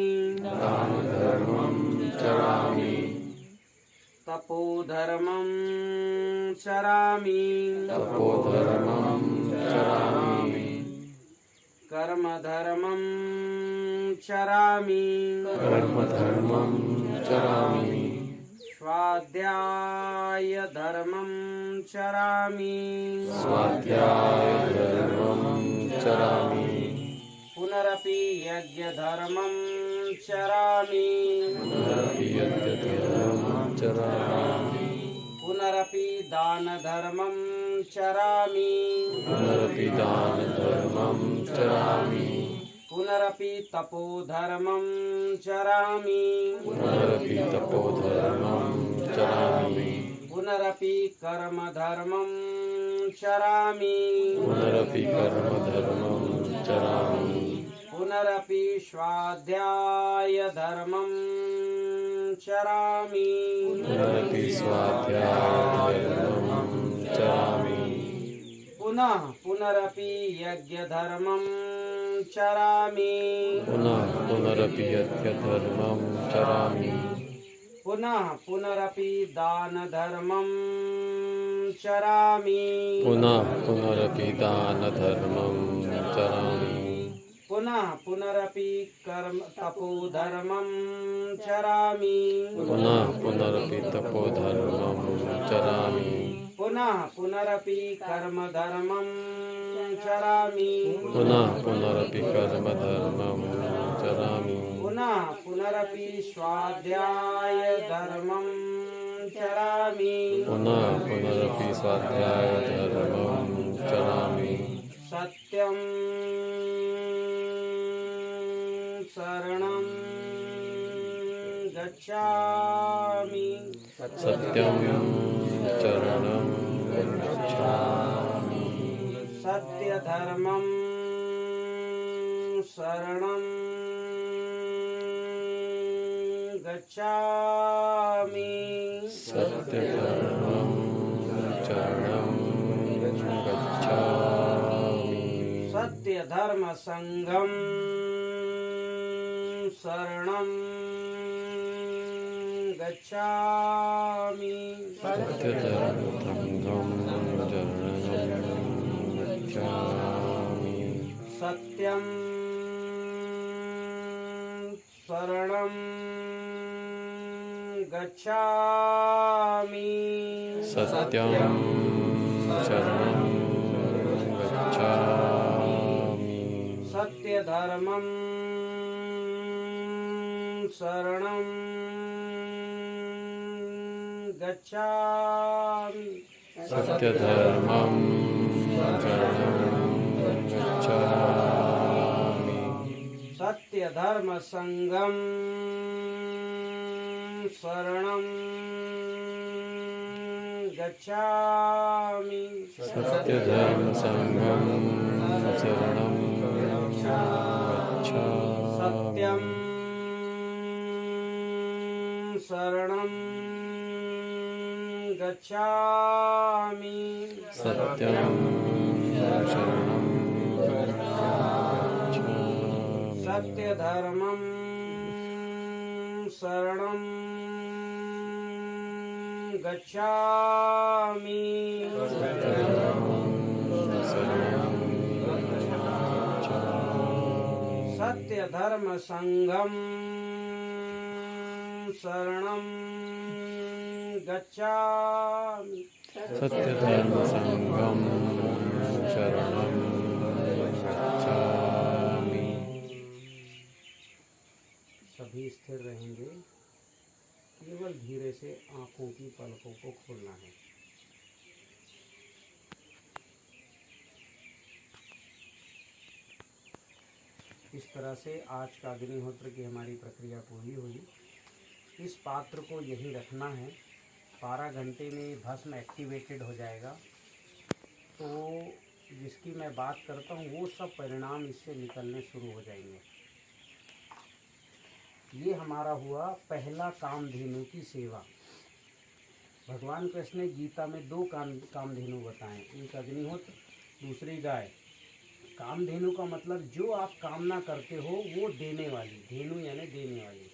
A: तपो धर्मं चरामि कर्म धर्मं चरामि
G: कर्मधर्मं चरामि
A: स्वाध्याय धर्मं चरामि
G: स्वाध्यायधर्मं चरामि
A: पुनरपि यज्ञधर्मं चरामि
G: पुनरपि यज्ञधर्मं चरामि
A: पुनरपि दानधर्मं चरामि
G: पुनरपि दानधर्मं चरामि
A: पुनरपि तपोधर्मं चरामि
G: पुनरपि तपोधर्मं चरामि
A: पुनरपि कर्मधर्मं चरामि
G: पुनरपि कर्मधर्मं चरामि
A: पुनरपि स्वाध्यायधर्मं चरामि
G: पुनरपि स्वाध्यायधर्मं चरामि
A: पुनः पुनरपि यज्ञधर्मं चरामि
G: पुनरपि यज्ञधर्मं चरामि
A: पुनः पुनरपि दानधर्मं चरामि
G: पुनरपि दानधर्मं चरामि
A: पुनः पुनरपि कर्म तपोधर्मं चरामि
G: पुनरपि तपोधर्मं चरामि
A: पुनः पुनरपि कर्मधर्मं चरामि
G: पुनरपि कर्मधर्मं चरामि
A: पुनः पुनरपि स्वाध्यायधर्मं चरामि
G: पुनरपि स्वाध्यायधर्मं चरामि
A: सत्यं शरणं गच्छामि
G: सत्यं चरणं गच्छामि
A: सत्यधर्मं शरणं गच्छामि
G: सत्यधर्मं चरणं गच्छामि
A: सत्यधर्म संघं शरणं गच्छामि
G: सत्यधर्मं चरणं गच्छामि
A: सत्यं शरणं गच्छामि
G: सत्यं शरणं गच्छामि
A: सत्यधर्मं शरणं गच्छामि
G: सत्यधर्मं शरणं गच्छामि
A: सत्यधर्म संगम शरणं गच्छामि
G: सत्यधर्मसंघं शरणं गच्छामि
A: सत्यं शरणं गच्छामि
G: सत्यं शरणं गच्छामि
A: सत्यधर्मं शरणं गच्छामि सत्यधर्म संगम शरणं गच्छामि
G: सत्यधर्मसंघं शरणं गच्छामि
A: सभी स्थिर रहेंगे। केवल धीरे से आंखों की पलकों को खोलना है। इस तरह से आज का अग्निहोत्र की हमारी प्रक्रिया पूरी हुई। इस पात्र को यहीं रखना है। 12 घंटे में भस्म एक्टिवेटेड हो जाएगा। तो जिसकी मैं बात करता हूँ वो सब परिणाम इससे निकलने शुरू हो जाएंगे। ये हमारा हुआ पहला कामधेनु की सेवा। भगवान कृष्ण ने गीता में 2 कामधेनु बताएं, एक अग्निहोत्र, दूसरी गाय। कामधेनु का मतलब जो आप कामना करते हो वो देने वाली, धेनु यानी देने वाली।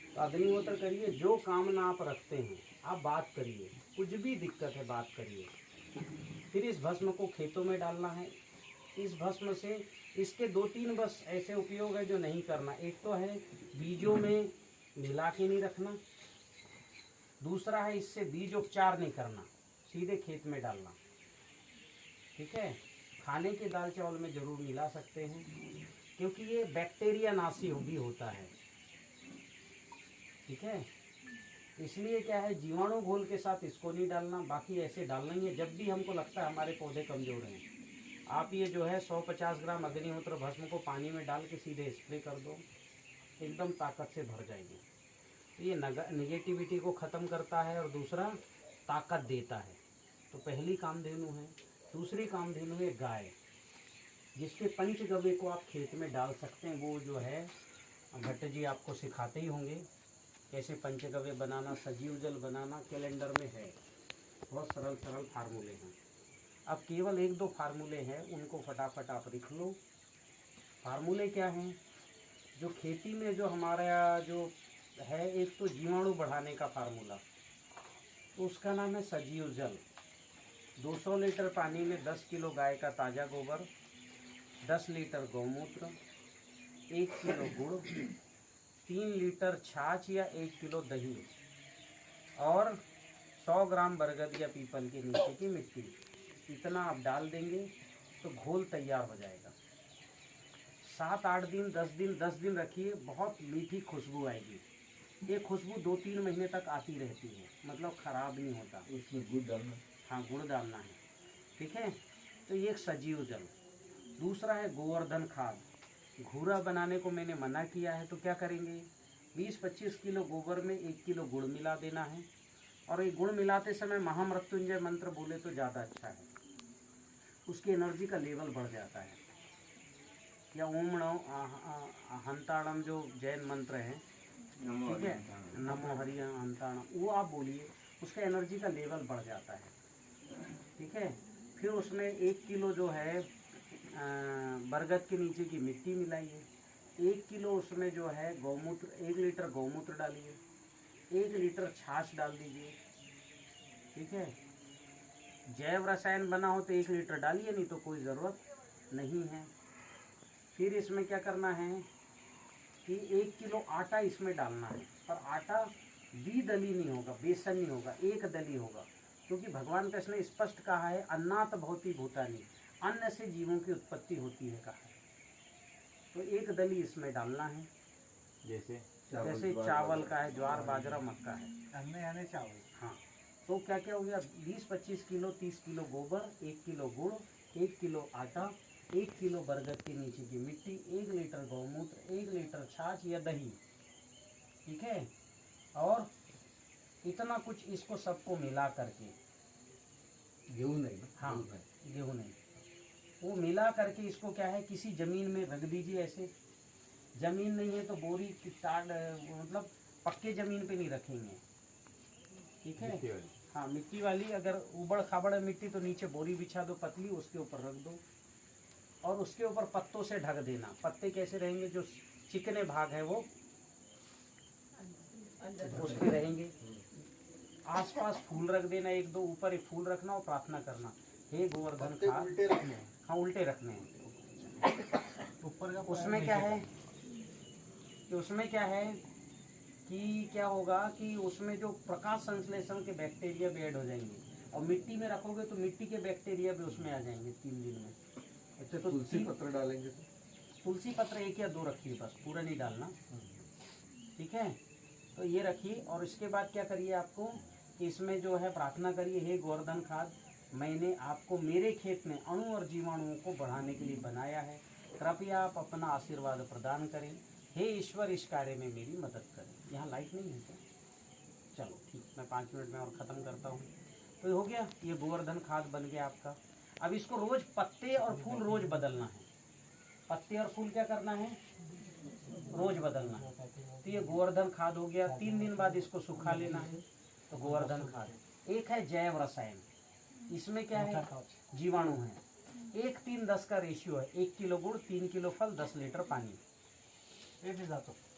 A: तो अग्निहोत्र करिए, जो कामना आप रखते हैं आप बात करिए, कुछ भी दिक्कत है बात करिए। फिर इस भस्म को खेतों में डालना है। इस भस्म से इसके 2-3 बस ऐसे उपयोग है जो नहीं करना। एक तो है बीजों में मिला के नहीं रखना, दूसरा है इससे बीज उपचार नहीं करना, सीधे खेत में डालना। ठीक है, खाने के दाल चावल में जरूर मिला सकते हैं क्योंकि ये बैक्टीरिया नाशी भी होता है। ठीक है, इसलिए क्या है जीवाणु घोल के साथ इसको नहीं डालना, बाकी ऐसे डालना ही है। जब भी हमको लगता है हमारे पौधे कमजोर हैं, आप ये जो है 150 ग्राम अग्निहोत्र भस्म को पानी में डाल के सीधे स्प्रे कर दो, एकदम ताकत से भर जाएंगे। तो ये निगेटिविटी को ख़त्म करता है और दूसरा ताकत देता है। तो पहली कामधेनु है। दूसरी कामधेनु है गाय, जिसके पंचगव्य को आप खेत में डाल सकते हैं। वो जो है भट्ट जी आपको सिखाते ही होंगे कैसे पंचगव्य बनाना, सजीव जल बनाना, कैलेंडर में है। बहुत सरल सरल फार्मूले हैं। अब केवल 1-2 फार्मूले हैं, उनको फटाफट आप लिख लो। फार्मूले क्या हैं? जो खेती में जो हमारा जो है, एक तो जीवाणु बढ़ाने का फार्मूला, तो उसका नाम है सजीव जल। 200 लीटर पानी में 10 किलो गाय का ताज़ा गोबर, 10 लीटर गौमूत्र, 1 किलो गुड़, 3 लीटर छाछ या 1 किलो दही और 100 ग्राम बरगद या पीपल के नीचे की मिट्टी, इतना आप डाल देंगे तो घोल तैयार हो जाएगा। 7-8 दिन 10 दिन रखिए, बहुत मीठी खुशबू आएगी। ये खुशबू 2-3 महीने तक आती रहती है, मतलब ख़राब नहीं होता।
B: उसमें गुड़ डालना।
A: हाँ, गुड़ डालना है। ठीक है, तो ये एक सजीव जल। दूसरा है गोवर्धन खाद। घूरा बनाने को मैंने मना किया है, तो क्या करेंगे, 20-25 किलो गोबर में 1 किलो गुड़ मिला देना है। और ये गुड़ मिलाते समय महामृत्युंजय मंत्र बोले तो ज़्यादा अच्छा है, उसकी एनर्जी का लेवल बढ़ जाता है। या ओम हंताणम जो जैन मंत्र है, ठीक है, नमो हरि हंताणम, वो आप बोलिए, उसका एनर्जी का लेवल बढ़ जाता है। ठीक है, फिर उसमें 1 किलो जो है बरगद के नीचे की मिट्टी मिलाइए, 1 किलो उसमें जो है गौमूत्र, 1 लीटर गौमूत्र डालिए, 1 लीटर छाछ डाल दीजिए। ठीक है, जैव रसायन बना हो तो 1 लीटर डालिए, नहीं तो कोई ज़रूरत नहीं है। फिर इसमें क्या करना है कि 1 किलो आटा इसमें डालना है, पर आटा द्विदली नहीं होगा, बेसन नहीं होगा, एक दली होगा, क्योंकि भगवान कृष्ण ने स्पष्ट कहा है अन्नात भवति भूतानि, अन्न से जीवों की उत्पत्ति होती है कहा है। तो एक दली इसमें डालना है, जैसे चावल का है, ज्वार बाजरा मक्का है,
D: अन्न यानी चावल।
A: हाँ, तो क्या क्या हो गया, 20-25 किलो 30 किलो गोबर, 1 किलो गुड़, 1 किलो आटा, 1 किलो बरगद के नीचे की मिट्टी, 1 लीटर गौमूत्र, 1 लीटर छाछ या दही। ठीक है, और इतना कुछ इसको सबको मिला करके,
B: गेहूँ नहीं,
A: हाँ गेहूँ नहीं, वो मिला करके इसको क्या है किसी ज़मीन में रख दीजिए। ऐसे ज़मीन नहीं है तो बोरी की टाट, मतलब पक्के ज़मीन पे नहीं रखेंगे। ठीक है, हाँ, मिट्टी वाली, अगर उबड़ खाबड़ मिट्टी तो नीचे बोरी बिछा दो पतली, उसके ऊपर रख दो और उसके ऊपर पत्तों से ढक देना। पत्ते कैसे रहेंगे, जो चिकने भाग है वो उस पे रहेंगे। आसपास फूल रख देना, 1-2 ऊपर एक फूल रखना और प्रार्थना करना, हे गोवर्धन खाद।
D: उल्टे रखने हैं।
A: हाँ, उल्टे रखने हैं।
D: ऊपर का
A: उसमें क्या है कि क्या होगा कि उसमें जो प्रकाश संश्लेषण के बैक्टीरिया भी ऐड हो जाएंगे, और मिट्टी में रखोगे तो मिट्टी के बैक्टीरिया भी उसमें आ जाएंगे 3 दिन में। ऐसे तो
B: तुलसी पत्र डालेंगे तो
A: तुलसी पत्र 1 या 2 रखिए, बस पूरा नहीं डालना। ठीक है, तो ये रखिए। और इसके बाद क्या करिए, आपको कि इसमें जो है प्रार्थना करिए, हे गोवर्धन खाद, मैंने आपको मेरे खेत में अणु और जीवाणुओं को बढ़ाने के लिए बनाया है, कृपया आप अपना आशीर्वाद प्रदान करें। हे ईश्वर, इस कार्य में मेरी मदद करें। यहाँ लाइट नहीं है क्या? चलो ठीक, मैं 5 मिनट में और ख़त्म करता हूँ। तो ये हो गया, ये गोवर्धन खाद बन गया आपका। अब इसको रोज़ पत्ते और फूल रोज़ बदलना है। पत्ते और फूल क्या करना है, रोज़ बदलना है। तो ये गोवर्धन खाद हो गया। 3 दिन बाद इसको सुखा लेना है, तो गोवर्धन खाद। एक है जैव रसायन, इसमें क्या है, जीवाणु है। 1:3:10 का रेशियो है, 1 किलो गुड़, 3 किलो फल, 10 लीटर पानी।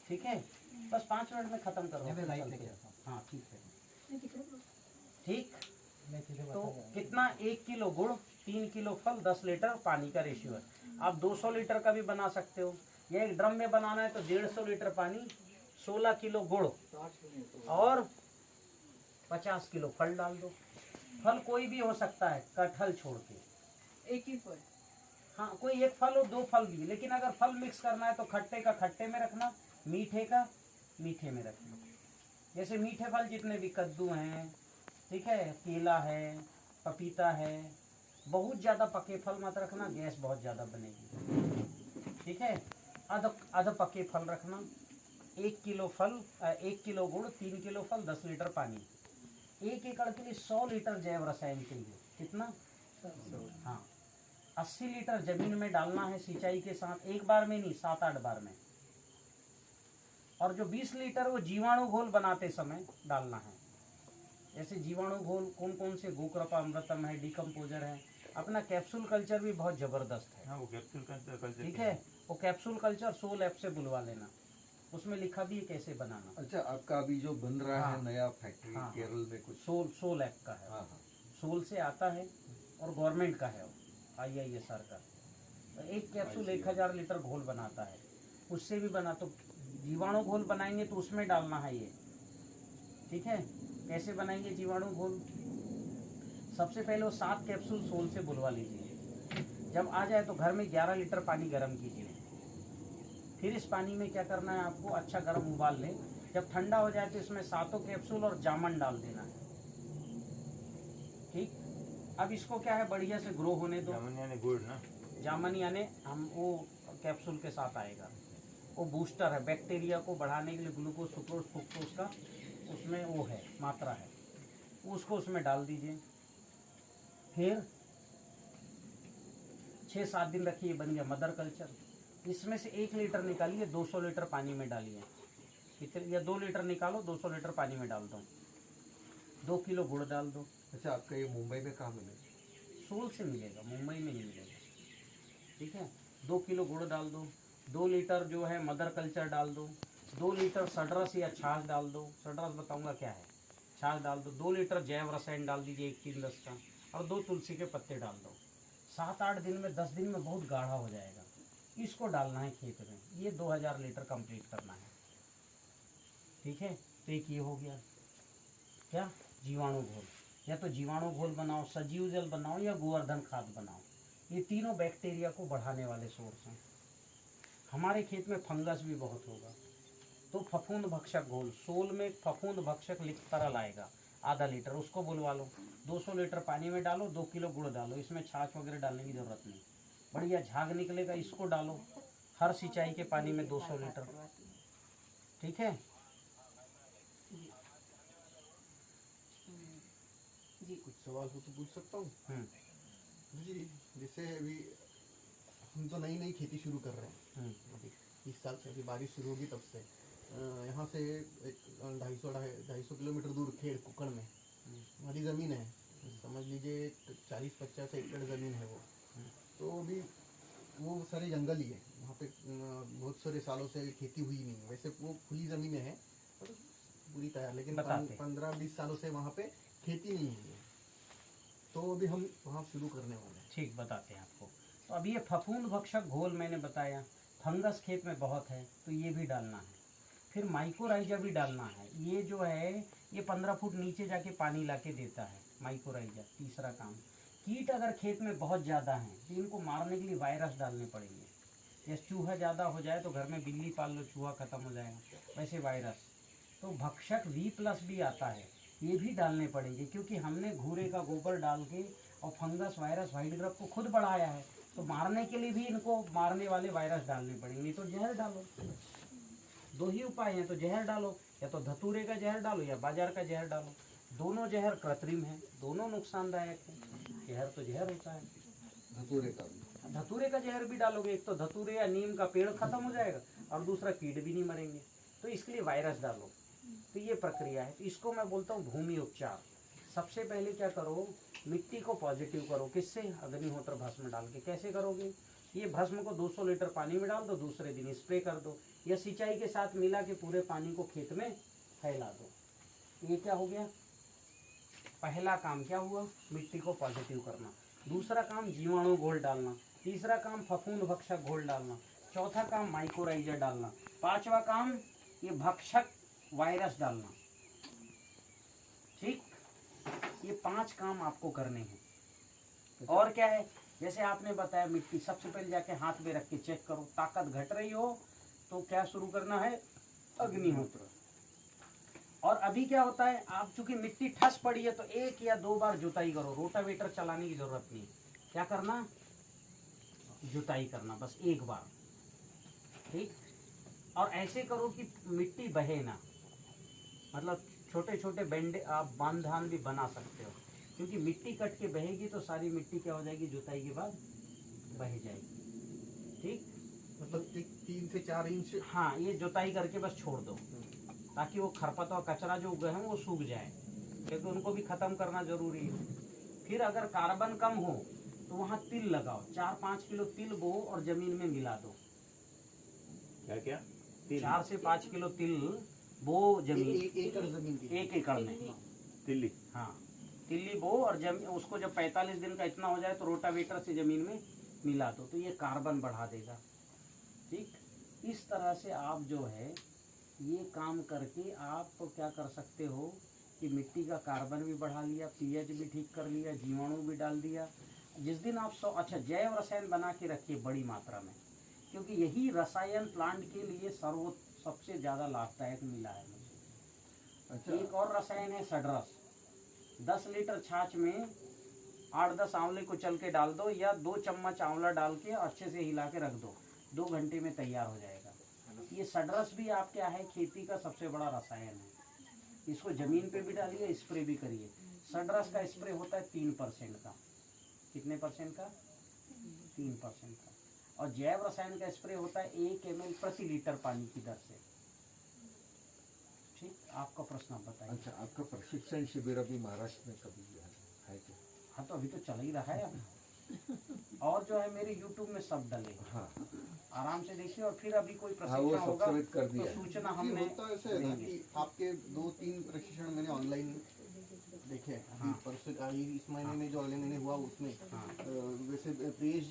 A: ठीक है, बस 5 मिनट में ख़त्म कर रहा हूँ। हाँ ठीक है, ठीक। तो कितना, 1 किलो गुड़, 3 किलो फल, 10 लीटर पानी का रेशियो है। आप 200 लीटर का भी बना सकते हो, या एक ड्रम में बनाना है तो 150 लीटर पानी, 16 किलो गुड़ और 50 किलो फल डाल दो। फल कोई भी हो सकता है, कटहल छोड़ के।
F: एक ही फल।
A: हाँ, कोई एक फल हो, 2 फल भी, लेकिन अगर फल मिक्स करना है तो खट्टे का खट्टे में रखना, मीठे का मीठे में रखना। जैसे मीठे फल जितने भी, कद्दू हैं, ठीक है, केला है, पपीता है, बहुत ज़्यादा पके फल मत रखना, गैस बहुत ज़्यादा बनेगी। ठीक है, आधा पके फल रखना। 1 किलो फल, 1 किलो गुड़, 3 किलो फल, 10 लीटर पानी। 1 एकड़ के लिए 100 लीटर जैव रसायन चाहिए। कितना? हाँ, 80 लीटर जमीन में डालना है सिंचाई के साथ, एक बार में नहीं, 7-8 बार में। और जो 20 लीटर वो जीवाणु घोल बनाते समय डालना है। जैसे जीवाणु घोल कौन कौन से, गोकृपा अमृतम है, डिकम्पोजर है, अपना कैप्सूल कल्चर भी बहुत जबरदस्त है।
C: हाँ, वो कैप्सूल कल्चर
A: ठीक है, वो कैप्सूल कल्चर सोल ऐप से बुलवा लेना, उसमें लिखा भी है कैसे बनाना।
B: अच्छा, आपका अभी जो बन रहा
A: हाँ।
B: है नया फैक्ट्री
A: हाँ।
B: केरल में कुछ?
A: सोल ऐप का है।
B: हाँ हाँ।
A: सोल से आता है और गवर्नमेंट का है, IISR का। तो एक कैप्सूल 1000 लीटर घोल बनाता है, उससे भी बना। तो जीवाणु घोल बनाएंगे तो उसमें डालना है ये। ठीक है, कैसे बनाएंगे जीवाणु घोल? सबसे पहले वो 7 कैप्सूल सोल से बुलवा लीजिए। जब आ जाए तो घर में 11 लीटर पानी गर्म कीजिए। फिर इस पानी में क्या करना है आपको, अच्छा गर्म उबाल लें। जब ठंडा हो जाए तो इसमें 7 कैप्सूल और जामन डाल देना है। ठीक, अब इसको क्या है, बढ़िया से ग्रो होने दो।
C: जामुन यानी गुड़ ना?
A: जामन यानी हम वो कैप्सूल के साथ आएगा, वो बूस्टर है, बैक्टीरिया को बढ़ाने के लिए ग्लूकोज, सुक्रोज, फ्रुक्टोज का उसमें वो है, मात्रा है, उसको उसमें डाल दीजिए। फिर 6-7 दिन रखिए, बन गया मदर कल्चर। इसमें से 1 लीटर निकालिए, 200 लीटर पानी में डालिए। कितने, या 2 लीटर निकालो, 200 लीटर पानी में डाल दो। 2 किलो गुड़ डाल दो।
B: अच्छा, आपका ये मुंबई में कहाँ मिलेगा?
A: सोल से मिलेगा, मुंबई में नहीं मिलेगा। ठीक है, 2 किलो गुड़ डाल दो, 2 लीटर जो है मदर कल्चर डाल दो, 2 लीटर सडरस या छाछ डाल दो। सडरस बताऊंगा क्या है, छाछ डाल दो। 2 लीटर जैव रसायन डाल दीजिए, 1-3-10 का, और 2 तुलसी के पत्ते डाल दो। 7-8 दिन में, 10 दिन में बहुत गाढ़ा हो जाएगा। इसको डालना है खेत में, ये 2000 लीटर कंप्लीट करना है। ठीक है, तो एक ये हो गया क्या, जीवाणु घोल। या तो जीवाणु घोल बनाओ, सजीव जल बनाओ, या गोवर्धन खाद बनाओ। ये तीनों बैक्टीरिया को बढ़ाने वाले सोर्स हैं। हमारे खेत में फंगस भी बहुत होगा, तो फफूंद भक्षक घोल, सोल में फफूंद भक्षक तरल आएगा, आधा लीटर, उसको बुलवा लो। 200 लीटर पानी में डालो, 2 किलो गुड़ डालो, इसमें छाछ वगैरह डालने की जरूरत नहीं, बढ़िया झाग निकलेगा। इसको डालो हर सिंचाई के पानी में 200 लीटर। ठीक है,
H: कुछ सवाल हो तो पूछ सकता हूँ जी? जैसे अभी हम तो नई नई खेती शुरू कर रहे हैं, अभी 20 साल से, अभी बारिश शुरू होगी तब से। यहाँ से एक 250 किलोमीटर दूर खेड़ कुकड़ में हमारी ज़मीन है, समझ लीजिए 40-50 एकड़ ज़मीन है वो। तो अभी वो सारे जंगल ही है वहाँ पे, बहुत सारे सालों से खेती हुई नहीं है। वैसे वो खुली ज़मीनें हैं और पूरी तैयार, लेकिन 15-20 सालों से वहाँ पे खेती नहीं हुई है। तो अभी हम वहाँ शुरू करने वाले हैं।
A: ठीक, बताते हैं आपको। तो अभी ये फफूंद भक्षक घोल मैंने बताया, फंगस खेत में बहुत है तो ये भी डालना है। फिर माइकोराइजा भी डालना है। ये जो है ये 15 फुट नीचे जाके पानी लाके देता है माइकोराइजा। तीसरा काम, कीट अगर खेत में बहुत ज़्यादा हैं तो इनको मारने के लिए वायरस डालने पड़ेंगे। जैसे चूहा ज़्यादा हो जाए तो घर में बिल्ली पाल लो, चूहा ख़त्म हो जाएगा, वैसे वायरस। तो भक्षक V+ भी आता है, ये भी डालने पड़ेंगे, क्योंकि हमने घूरे का गोबर डाल के और फंगस, वायरस, व्हाइट ग्रब को खुद बढ़ाया है, तो मारने के लिए भी इनको मारने वाले वायरस डालने पड़ेंगे। नहीं तो जहर डालो, 2 ही उपाय हैं, तो जहर डालो, या तो धतूरे का जहर डालो या बाजार का जहर डालो। दोनों जहर कृत्रिम है, दोनों नुकसानदायक है। जहर तो जहर होता है,
B: धतूरे का भी।
A: धतूरे का जहर भी डालोगे, एक तो धतूरे या नीम का पेड़ खत्म हो जाएगा और दूसरा कीट भी नहीं मरेंगे, तो इसके लिए वायरस डालो। तो ये प्रक्रिया है, तो इसको मैं बोलता हूँ भूमि उपचार। सबसे पहले क्या करो, मिट्टी को पॉजिटिव करो। किससे? अग्निहोत्र भस्म डाल के। कैसे करोगे? ये भस्म को 200 लीटर पानी में डाल दो, दूसरे दिन स्प्रे कर दो, या सिंचाई के साथ मिला के पूरे पानी को खेत में फैला दो। ये क्या हो गया? पहला काम क्या हुआ? मिट्टी को पॉजिटिव करना। दूसरा काम जीवाणु घोल डालना। तीसरा काम फफूंद भक्षक घोल डालना। चौथा काम माइकोराइजा डालना। पांचवा काम ये भक्षक वायरस डालना। ठीक, ये 5 काम आपको करने हैं। और क्या है, जैसे आपने बताया मिट्टी, सबसे पहले जाके हाथ में रख के चेक करो, ताकत घट रही हो तो क्या शुरू करना है, अग्निहोत्र। और अभी क्या होता है, आप चूंकि मिट्टी ठस पड़ी है तो 1 या 2 बार जुताई करो, रोटावेटर चलाने की जरूरत नहीं। क्या करना, जुताई करना बस 1 बार। ठीक, और ऐसे करो कि मिट्टी बहे ना, मतलब छोटे छोटे बेंडे आप बांधान भी बना सकते हो, क्योंकि मिट्टी कट के बहेगी तो सारी मिट्टी क्या हो जाएगी, जुताई के बाद बह जाएगी। ठीक,
H: मतलब 3 से 4 इंच।
A: हाँ, ये जुताई करके बस छोड़ दो ताकि वो खरपतवार और कचरा जो उगे हैं वो सूख जाए, क्योंकि उनको भी खत्म करना जरूरी है। फिर अगर कार्बन कम हो तो वहाँ तिल लगाओ, 4-5 किलो तिल बो और जमीन में मिला दो।
I: क्या
A: 4 से 5 किलो तिल बो जमीन,
H: 1 एकड़ जमीन की।
A: 1 एकड़ में
I: तिल्ली।
A: हाँ, तिल्ली बो और जमीन, उसको जब 45 दिन का इतना हो जाए तो रोटावेटर से जमीन में मिला दो, तो ये कार्बन बढ़ा देगा। ठीक, इस तरह से आप जो है ये काम करके आप क्या कर सकते हो कि मिट्टी का कार्बन भी बढ़ा लिया, पीएच भी ठीक कर लिया, जीवाणु भी डाल दिया। जिस दिन आप अच्छा जैव रसायन बना के रखिए बड़ी मात्रा में, क्योंकि यही रसायन प्लांट के लिए सबसे ज़्यादा लाभदायक मिला है मुझे।
B: अच्छा,
A: एक और रसायन है सडरस। 10 लीटर छाछ में 8-10 आंवले को चल के डाल दो, या 2 चम्मच आंवला डाल के अच्छे से हिला के रख दो, 2 घंटे में तैयार हो जाएगा। ये सडरस भी आप क्या है, खेती का सबसे बड़ा रसायन है। इसको जमीन पे भी डालिए, स्प्रे भी करिए। सडरस का स्प्रे होता है 3% का। कितने परसेंट का, 3% का। और जैव रसायन का स्प्रे होता है 1 ml प्रति लीटर पानी की दर से। ठीक, आपका प्रश्न आप बताइए।
B: अच्छा, आपका प्रशिक्षण शिविर अभी महाराष्ट्र में कभी है क्या?
A: हाँ, तो अभी तो चल ही रहा है अब। और जो है मेरे YouTube में सब डले,
B: हाँ,
A: आराम से देखिए। और फिर अभी कोई
B: हाँ, वो
A: प्रशिक्षण होगा
B: सब्सक्राइब कर
A: तो
B: दिया है।
A: सूचना
H: ये
A: हमने
H: होता ऐसे है ना कि आपके 2-3 प्रशिक्षण मैंने ऑनलाइन देखे हैं। अभी परसों का ही इस महीने में जो अगले महीने हुआ उसमें वैसे प्रियेश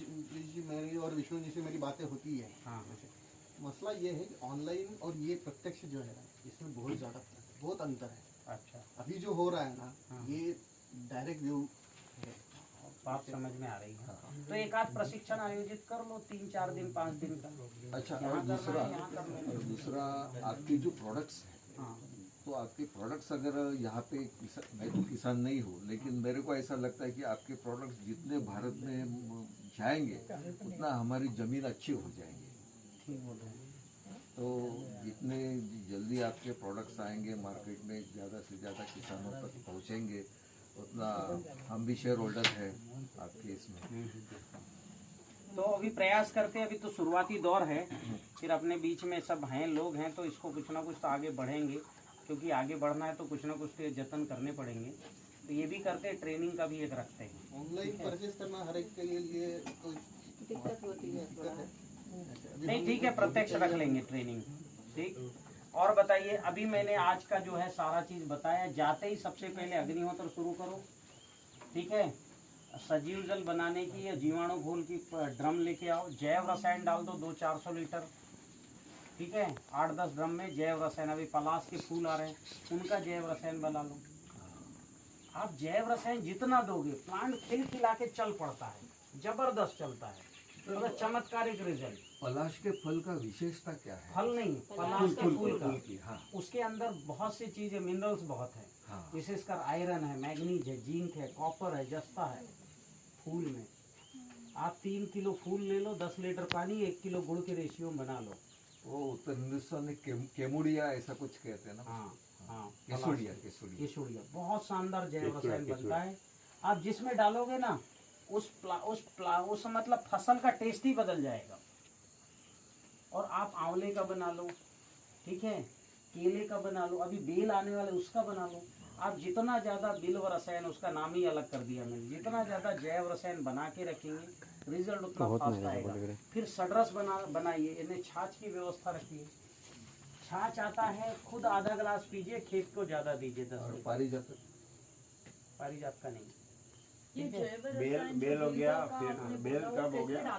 H: जी मेरी और विष्णु जी से मेरी बातें होती है।
A: हाँ,
H: मसला ये है कि ऑनलाइन और ये प्रत्यक्ष जो है ना, इसमें बहुत ज़्यादा फर्क है, बहुत अंतर है।
A: अच्छा,
H: अभी जो हो रहा है ना, ये डायरेक्ट व्यू है।
A: बात समझ में आ रही है। तो एक आध प्रशिक्षण आयोजित कर लो, 3-4 दिन 5 दिन का।
B: अच्छा,
A: यहाँ
B: और
A: करना है, यहाँ कर लो।
B: दूसरा आपके जो प्रोडक्ट्स हैं,
A: हाँ,
B: तो आपके प्रोडक्ट्स अगर यहाँ पे मैं तो किसान नहीं हूँ, लेकिन मेरे को ऐसा लगता है कि आपके प्रोडक्ट्स जितने भारत में जाएंगे उतना हमारी ज़मीन अच्छी हो जाएंगी।
A: ठीक बोल रहे हैं।
B: तो जितने जल्दी आपके प्रोडक्ट्स आएंगे मार्केट में, ज़्यादा से ज़्यादा किसानों तक पहुँचेंगे, उतना हम भी शेयर होल्डर हैं आपके इसमें।
A: तो अभी प्रयास करते हैं, अभी तो शुरुआती दौर है, फिर अपने बीच में सब हैं, लोग हैं, तो इसको कुछ ना कुछ तो आगे बढ़ेंगे, क्योंकि आगे बढ़ना है तो कुछ ना कुछ तो जतन करने पड़ेंगे। तो ये भी करते हैं, ट्रेनिंग का भी एक रखते हैं।
H: ऑनलाइन परचेज करना हर एक के लिए कोई
F: दिक्कत होती है थोड़ा।
A: नहीं, ठीक है, प्रत्यक्ष रख लेंगे ट्रेनिंग। ठीक, और बताइए, अभी मैंने आज का जो है सारा चीज बताया। जाते ही सबसे पहले अग्निहोत्र शुरू करो। ठीक है, सजीव जल बनाने की या जीवाणु घोल की ड्रम लेके आओ, जैव रसायन डाल दो 200-400 लीटर। ठीक है, 8-10 ड्रम में जैव रसायन, अभी पलाश के फूल आ रहे हैं उनका जैव रसायन बना लो। आप जैव रसायन जितना दोगे, प्लांट खिलखिला के चल पड़ता है, जबरदस्त चलता है, मतलब चमत्कारिक रिजल्ट।
B: पलाश के फल का विशेषता क्या है?
A: फल नहीं, पलाश के फूल का।
B: हाँ,
A: उसके अंदर बहुत सी चीजें, मिनरल्स बहुत है,
B: हाँ।
A: विशेषकर आयरन है, मैग्नीज है, जिंक है, कॉपर है, जस्ता है फूल में। आप 3 किलो फूल ले लो, 10 लीटर पानी, 1 किलो गुड़ के रेशियो में बना लो।
B: वो उत्तर हिंदुस्तान में केमुड़िया ऐसा कुछ कहते हैं ना।
A: हाँ, हाँ,
B: केसुड़िया।
A: केसुड़िया बहुत शानदार जैव रसायन बनता है। आप जिसमें डालोगे ना, उस मतलब फसल का टेस्ट ही बदल जाएगा। और आप आंवले का बना लो, ठीक है, केले का बना लो, अभी बेल आने वाले उसका बना लो। आप जितना ज़्यादा बिल्व रसायन, उसका नाम ही अलग कर दिया मैंने, जितना ज़्यादा जैव रसायन बना के रखेंगे रिजल्ट उतना फास्ट आएगा। फिर सडरस बनाइए, इन्हें छाछ की व्यवस्था रखिए। छाछ आता है, खुद आधा गिलास पीजिए, खेत को ज़्यादा दीजिए। 10 लीटर।
B: पारिजात
A: पारिजात का नहीं,
I: बेल हो गया, फिर बेल कब हो गया,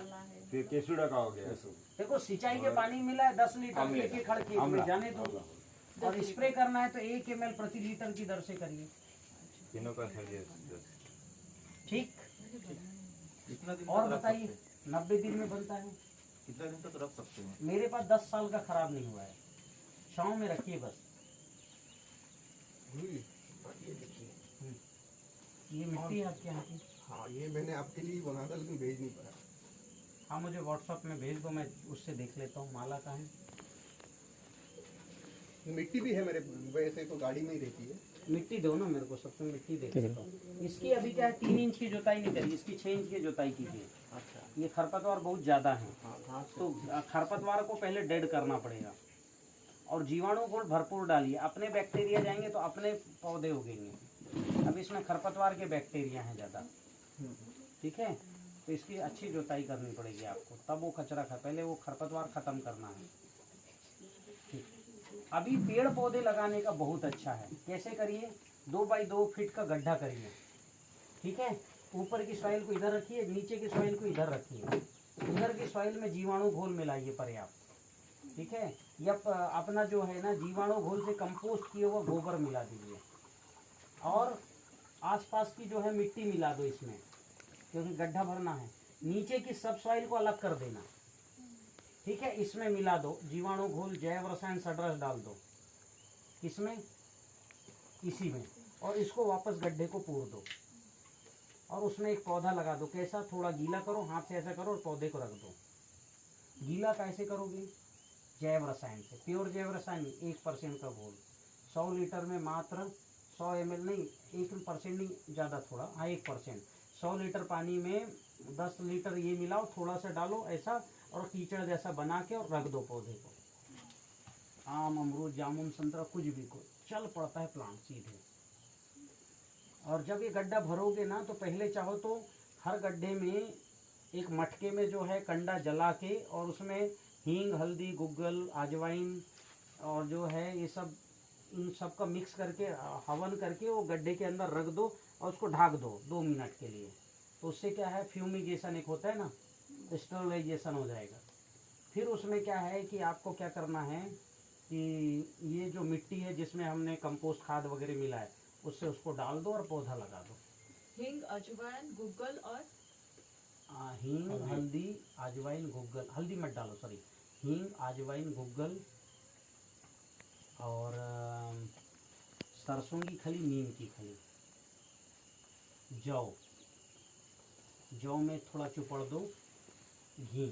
I: फिर केसुड़ा का हो गया।
A: देखो सिंचाई के पानी मिला है 10 लीटर एक एकड़ खेत में जाने दो, और स्प्रे करना है तो 1 ml प्रति लीटर की दर से करिए।
I: तीनों का
A: ठीक।
H: कितना दिन
A: और
H: तक रख
A: बताइए,
H: सकते
A: 90 दिन में बनता है।
H: हैं? कितना दिन तक रख सकते हैं?
A: मेरे पास 10 साल का खराब नहीं हुआ है। छाँव में रखिए बस। ये मिट्टी है आपके यहाँ की?
H: हाँ, ये मैंने आपके लिए बना था लेकिन भेज नहीं पाया।
A: हाँ, मुझे व्हाट्सएप में भेज दो, मैं उससे देख लेता हूँ माला का है।
H: मिट्टी भी है मेरे, वैसे तो गाड़ी में ही रहती है।
A: मिट्टी दो ना मेरे को, सबसे मिट्टी दे देता हूँ। इसकी अभी क्या है, 3 इंच की जुताई नहीं करी, इसकी 6 इंच की जुताई कीजिए।
H: अच्छा।
A: ये खरपतवार बहुत ज्यादा है,
H: हाँ,
A: तो खरपतवार को पहले डेड करना पड़ेगा, और जीवाणु घोल भरपूर डालिए। अपने बैक्टीरिया जाएंगे तो अपने पौधे उगेंगे। अब इसमें खरपतवार के बैक्टीरिया हैं ज़्यादा, ठीक है, तो इसकी अच्छी जुताई करनी पड़ेगी आपको, तब वो कचरा पहले वो खरपतवार ख़त्म करना है। ठीक। अभी पेड़ पौधे लगाने का बहुत अच्छा है। कैसे करिए, 2 बाई 2 फीट का गड्ढा करिए, ठीक है। ऊपर की सॉइल को इधर रखिए, नीचे की सॉइल को इधर रखिए। इधर की सॉइल में जीवाणु घोल मिलाइए पर्याप्त, ठीक है। या अपना जो है ना जीवाणु घोल से कंपोस्ट किया हुआ गोबर मिला दीजिए, और आसपास की जो है मिट्टी मिला दो इसमें, क्योंकि गड्ढा भरना है। नीचे की सब सॉइल को अलग कर देना, ठीक है। इसमें मिला दो जीवाणु घोल, जैव रसायन सडरस डाल दो इसमें, इसी में, और इसको वापस गड्ढे को पूर दो, और उसमें एक पौधा लगा दो। कैसा, थोड़ा गीला करो, हाथ से ऐसा करो और पौधे को रख दो। गीला कैसे करोगे, जैव रसायन से, प्योर जैव रसायन 1% का घोल 100 लीटर में मात्र 100 ml नहीं, 1% नहीं, ज़्यादा थोड़ा, हाँ 1%। 100 लीटर पानी में 10 लीटर ये मिलाओ, थोड़ा सा डालो ऐसा, और कीचड़ जैसा बना के और रख दो पौधे को। आम, अमरूद, जामुन, संतरा, कुछ भी को चल पड़ता है प्लांट सीधे। और जब ये गड्ढा भरोगे ना, तो पहले चाहो तो हर गड्ढे में एक मटके में जो है कंडा जला के, और उसमें हींग, हल्दी, गुग्गल, अजवाइन और जो है ये सब, इन सब का मिक्स करके हवन करके वो गड्ढे के अंदर रख दो, और उसको ढक दो 2 मिनट के लिए। तो उससे क्या है, फ्यूमिगेशन एक होता है ना, स्टेरिलाइजेशन हो जाएगा। फिर उसमें क्या है कि आपको क्या करना है कि ये जो मिट्टी है जिसमें हमने कंपोस्ट खाद वगैरह मिला है, उससे उसको डाल दो और पौधा लगा दो।
F: हींग, अजवाइन, गुग्गल और
A: हींग, हल्दी, अजवाइन, गुग्गल, हल्दी मत डालो सॉरी, हींग, अजवाइन, गुग्गल और सरसों की खली, नीम की खली, जौ में थोड़ा चुपड़ दो घी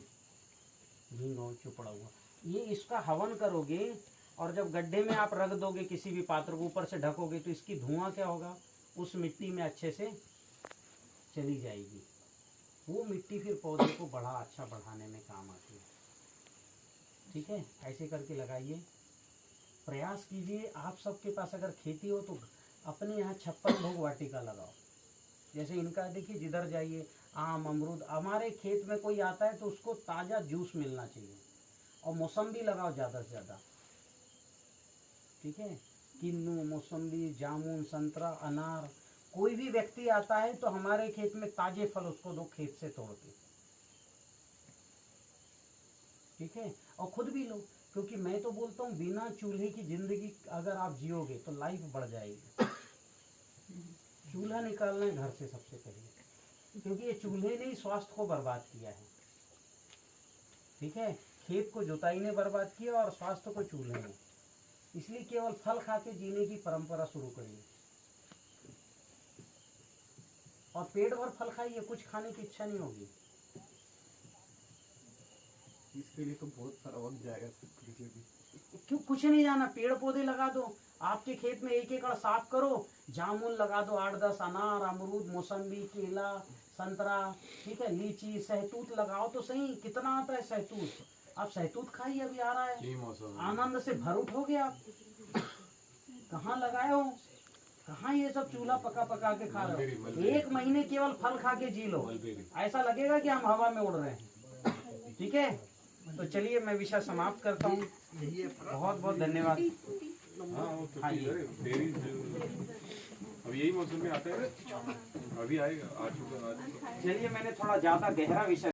A: और चुपड़ा हुआ, ये इसका हवन करोगे। और जब गड्ढे में आप रख दोगे किसी भी पात्र को, ऊपर से ढकोगे, तो इसकी धुआं क्या होगा, उस मिट्टी में अच्छे से चली जाएगी। वो मिट्टी फिर पौधे को अच्छा बढ़ाने में काम आती है, ठीक है। ऐसे करके लगाइए, प्रयास कीजिए। आप सबके पास अगर खेती हो तो अपने यहाँ 56 भोग वाटिका लगाओ। जैसे इनका देखिए, जिधर जाइए आम, अमरूद, हमारे खेत में कोई आता है तो उसको ताज़ा जूस मिलना चाहिए, और मौसम्बी लगाओ ज़्यादा से ज़्यादा, ठीक है। किन्नू, मौसम्बी, जामुन, संतरा, अनार, कोई भी व्यक्ति आता है तो हमारे खेत में ताजे फल उसको दो, खेत से तोड़ के, ठीक है। और खुद भी लो, क्योंकि मैं तो बोलता हूँ बिना चूल्हे की जिंदगी अगर आप जियोगे तो लाइफ बढ़ जाएगी। चूल्हा निकालना है घर से सबसे पहले, क्योंकि ये चूल्हे ने ही स्वास्थ्य को बर्बाद किया है, ठीक है। खेत को जुताई ने बर्बाद किया और स्वास्थ्य को चूल्हे ने। इसलिए केवल फल खा के जीने की परंपरा शुरू करिए, और पेट भर फल खाइए, कुछ खाने की इच्छा नहीं होगी।
H: इसके लिए तो बहुत सारा वक्त जाएगा।
A: क्यों, कुछ नहीं जाना, पेड़ पौधे लगा दो। आपके खेत में 1 एकड़ साफ करो, जामुन लगा दो, 8-10 अनार, अमरूद, मौसम्बी, केला, संतरा, ठीक है, लीची, सहतूत लगाओ तो सही। कितना आता है सहतूत, आप सहतूत खाइए, अभी आ रहा है, आनंद से भर उठोगे आप। कहाँ लगाए हो, कहाँ ये सब चूल्हा पका के खा रहे हो। 1 महीने केवल फल खा के जी लो, ऐसा लगेगा कि हम हवा में उड़ रहे हैं, ठीक है। तो चलिए मैं विषय समाप्त करता हूँ। बहुत बहुत धन्यवाद।
C: हाँ, वो तो ठीक है, डेयरी अब यही मौसम में आता है। अभी आएगा, आज चुका आज।
A: चलिए मैंने थोड़ा ज्यादा गहरा विषय